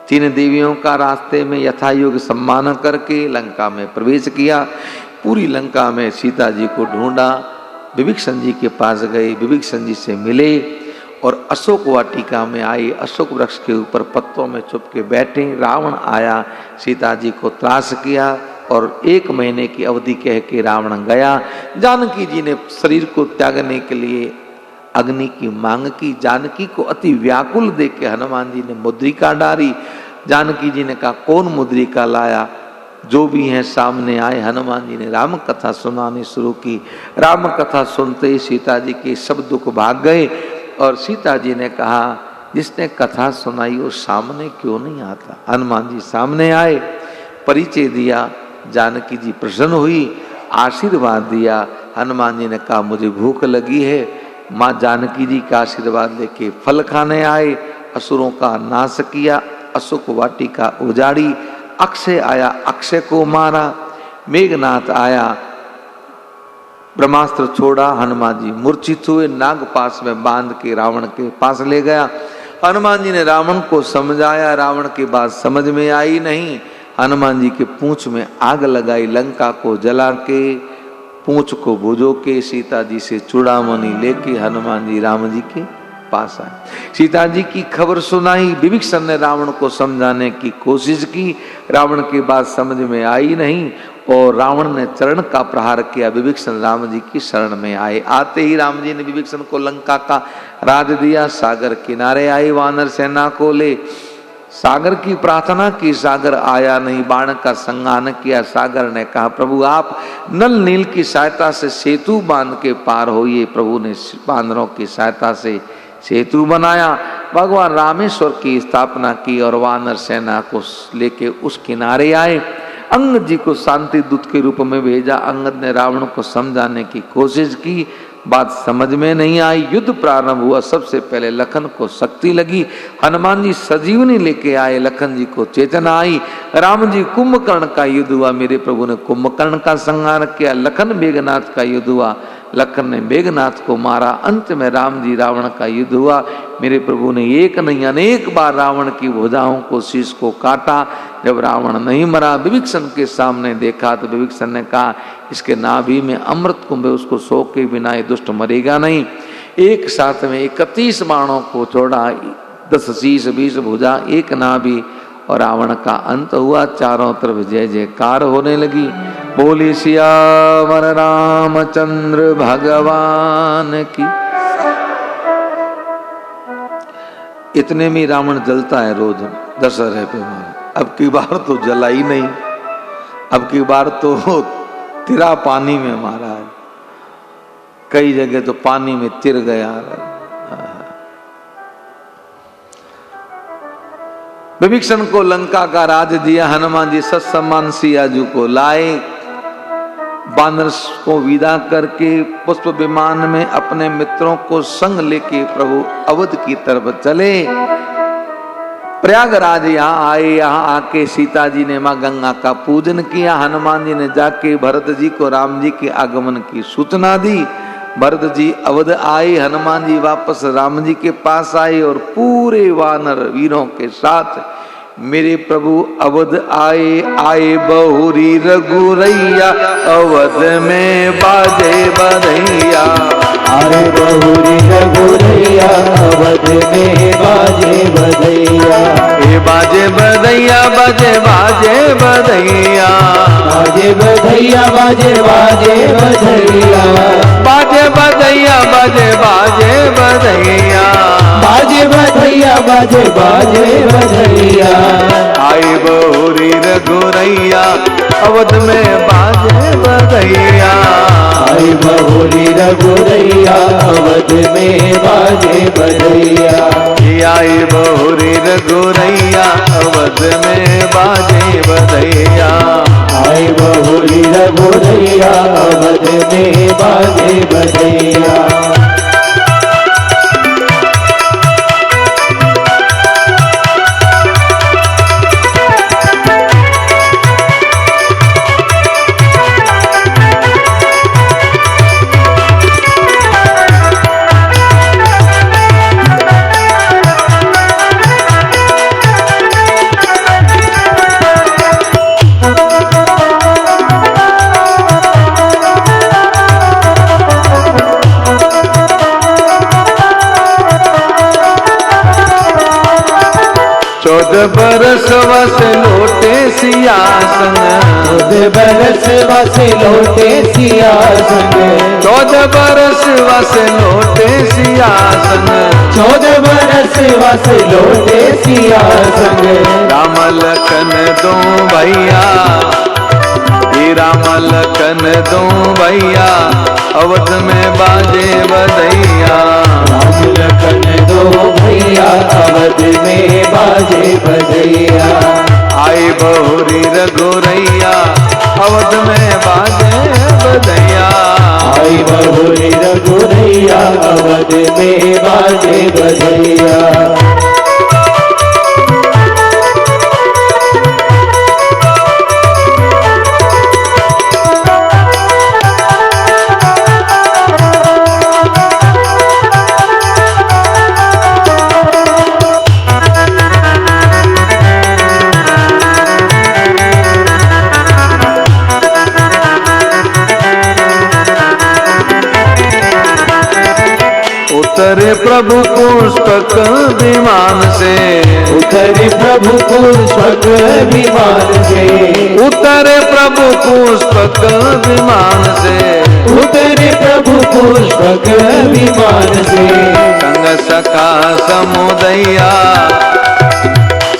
3 देवियों का रास्ते में यथायोग्य सम्मान करके लंका में प्रवेश किया। पूरी लंका में सीता जी को ढूंढा, विभीषण जी के पास गए, विभीषण जी से मिले और अशोक वाटिका में आए। अशोक वृक्ष के ऊपर पत्तों में छुप के बैठे। रावण आया, सीता जी को त्रास किया और 1 महीने की अवधि कह के रावण गया। जानकी जी ने शरीर को त्यागने के लिए अग्नि की मांग की। जानकी को अति व्याकुल देख के हनुमान जी ने मुद्रिका डाली। जानकी जी ने कहा, कौन मुद्रिका लाया? जो भी हैं सामने आए। हनुमान जी ने राम कथा सुनानी शुरू की। राम कथा सुनते ही सीता जी के सब दुख भाग गए और सीता जी ने कहा, जिसने कथा सुनाई वो सामने क्यों नहीं आता? हनुमान जी सामने आए, परिचय दिया। जानकी जी प्रसन्न हुई, आशीर्वाद दिया। हनुमान जी ने कहा, मुझे भूख लगी है। माँ जानकी जी का आशीर्वाद लेके फल खाने आए। असुरों का नाश किया, अशोक वाटिका उजाड़ी। अक्षय आया, अक्षय को मारा। मेघनाथ आया, ब्रह्मास्त्र छोड़ा, हनुमान जी मूर्छित हुए, नाग पास में बांध के रावण के पास ले गया। हनुमान जी ने रावण को समझाया, रावण की बात समझ में आई नहीं। हनुमान जी के पूंछ में आग लगाई, लंका को जला के पूंछ को बुझो के सीता जी से चूड़ामणि लेके हनुमान जी राम जी के पास आए। सीता जी की खबर सुनाई। विभीषण ने रावण को समझाने की कोशिश की, रावण की बात समझ में आई नहीं और रावण ने चरण का प्रहार किया। विभीषण राम जी की शरण में आए। आते ही राम जी ने विभीषण को लंका का राज दिया। सागर किनारे आई वानर सेना को ले, सागर की प्रार्थना की, सागर आया नहीं, बाण का संहार किया। सागर ने कहा प्रभु आप नल नील की सहायता से सेतु बांध के पार होइए। प्रभु ने बांदरों की सहायता से सेतु बनाया, भगवान रामेश्वर की स्थापना की और वानर सेना को लेके उस किनारे आए। अंगद जी को शांति दूत के रूप में भेजा। अंगद ने रावण को समझाने की कोशिश की, बात समझ में नहीं आई। युद्ध प्रारंभ हुआ। सबसे पहले लखन को शक्ति लगी, हनुमान जी सजीवनी लेके आए, लखन जी को चेतना आई। राम जी कुंभकर्ण का युद्ध हुआ, मेरे प्रभु ने कुंभकर्ण का संहार किया। लखन मेघनाथ का युद्ध हुआ, लखन ने मेघनाथ को मारा। अंत में राम जी रावण का युद्ध हुआ। मेरे प्रभु ने एक नहीं अनेक बार रावण की भुजाओं को, शीश को काटा। जब रावण नहीं मरा, विभीषण के सामने देखा तो विभीषण ने कहा इसके नाभि में अमृत कुंभ है, उसको सो के बिना ये दुष्ट मरेगा नहीं। एक साथ में 31 बाणों को छोड़ा, 10 शीश 20 भुजा, एक नाभि और रावण का अंत हुआ। चारों तरफ जय जयकार होने लगी। बोली सियावर रामचंद्र भगवान की। इतने में रावण जलता है रोज दशहरे पे मारा। अब की बार तो जला ही नहीं, अब की बार तो तिरा पानी में मारा है, कई जगह तो पानी में तिर गया। विभीषण को लंका का राज दिया। हनुमान जी सत्सम्मान सियाजू को लाए। बानर को विदा करके पुष्प विमान में अपने मित्रों को संग लेके प्रभु अवध की तरफ चले। प्रयागराज यहाँ आए। यहाँ आके सीता जी ने माँ गंगा का पूजन किया। हनुमान जी ने जाके भरत जी को राम जी के आगमन की सूचना दी। भरत जी अवध आए, हनुमान जी वापस राम जी के पास आए और पूरे वानर वीरों के साथ मेरे प्रभु अवध आए। आए बहुरी रघुरैया, अवध में बाजे बधैया। अरे बहुरी रघुरैया, अवध में बाजे बधैया। ए बाजे बधैया, बाजे बाजे बधैया, बाजे बधैया, बाजे बाजे बधैया। बाजे बधैया, बाजे बाजे बधैया, बाजे बधैया, बाजे बाजे बधैया। आई बहुरी रघुरैया, अवध में बाजे बधैया। आई बहुरी रघुरैया, अवध में बाजे बधैया। आई बहुरी रघुरैया, अवध में बाजे बधैया। आई बहुरी रघुरैया, अवध में बाजे बधैया। चौदह बरस वस लौटे सियासन, 14 बरस वस लौटे सियासन। 14 बरस वस लौटे सियासन। 14 बरस वस लौटे सियासन। राम लखन दो भैया, ये राम लखन दो भैया, अवध में बाजे बधैया। राम लखन दो भैया, अवध में बाजे बधैया। आई बहुरी रघुरैया, अवध में बाजे बधैया। आई बहुरी रघुरैया, अवध में बाजे बधैया। उतरे प्रभु पुष्पक विमान से, उतरे प्रभु पुष्पक विमान से, उतरे प्रभु पुष्पक विमान से, उतरे प्रभु पुष्पक विमान से। संग सखा समुदैया,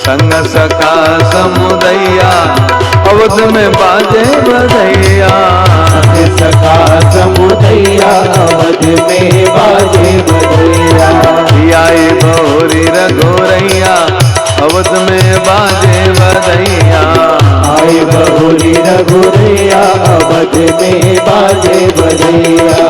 संग सखा समुदैया, अवध में बाजे बधैया। संग सखा समुदैया, अवध में बाजे बधैया। आए बहुरी रघुरैया, अवध में बाजे बधैया। आए बहुरी रघुरैया, अवध में बाजे बधैया।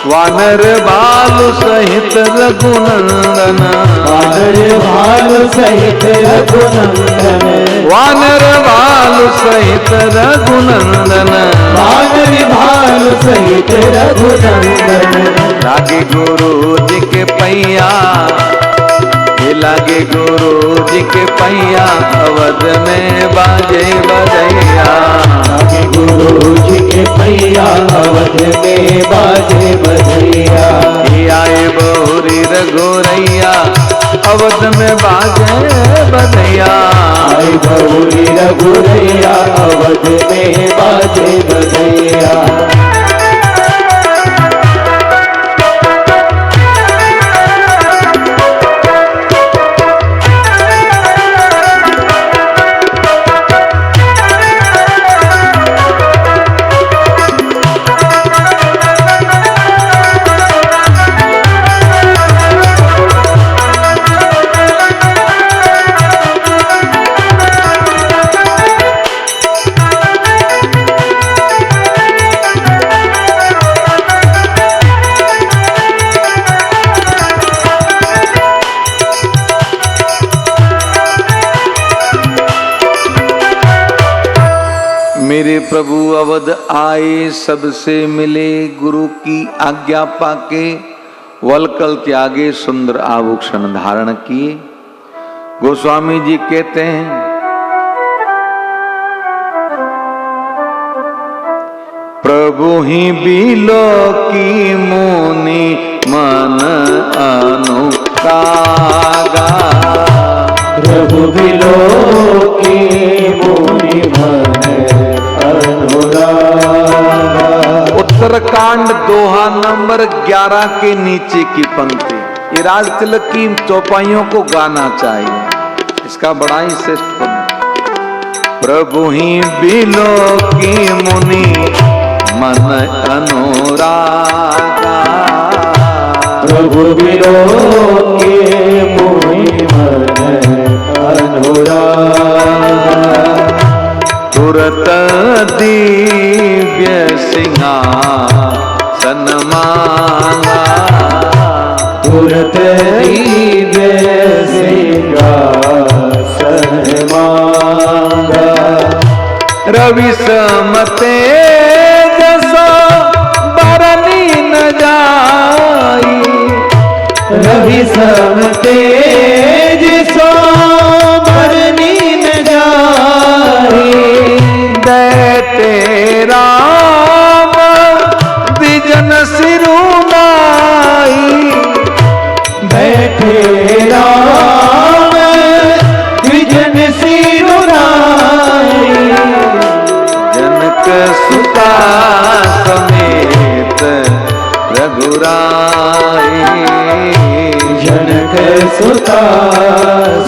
वानर बालु सहित रघुनंदन, वानर भालु सहित रघुनंदन, वानर बालु सहित रघुनंदन, वानर भालु सहित रघुनंदन। लागे गुरु जी के पैया, लागे गुरु जी के पैया, अवध में बाजे बधैया। लागे गुरु जी के पैया, अवध में बाजे बधैया। आए बहुरी रघुरैया, अवध में बाजे बधैया। आए बहुरी रघुरैया, अवध में बाजे बधैया। मेरे प्रभु अवध आए, सबसे मिले, गुरु की आज्ञा पाके, वलकल त्यागे, सुंदर आभूषण धारण किए। गोस्वामी जी कहते हैं, प्रभु ही बिलो की मुनि मन अनुरागा, प्रभु बिलो की मुनि मन अनुरागा। उत्तरकांड दोहा नंबर 11 के नीचे की पंक्ति, ये राज तिलक की चौपाइयों को गाना चाहिए, इसका बड़ा ही श्रेष्ठ पद। प्रभु ही बिलो की मुनि मन अनुरागा, प्रभु बिलो के मुनि मन अनुरागा। तुरत दिव्य सिंहासन मांगा, तुरत दिव्य सिंहासन मांगा। रवि समते जसो बरनी न जाई, रवि समते जसो बरनी न जाई। दैते राम द्विजन सिरुनाई, बैठे राम द्विजन सिरुनाई। जनक सुता समेत रघुराई, जनक सुता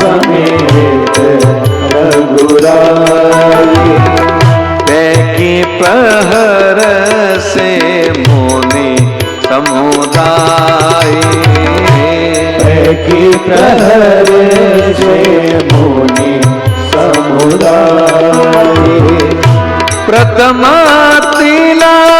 समेत रघुराई। तैकी प्रहर से मुनि समुदाय, तैकी प्रहर से मुनि समुदाय। प्रथमा तिलक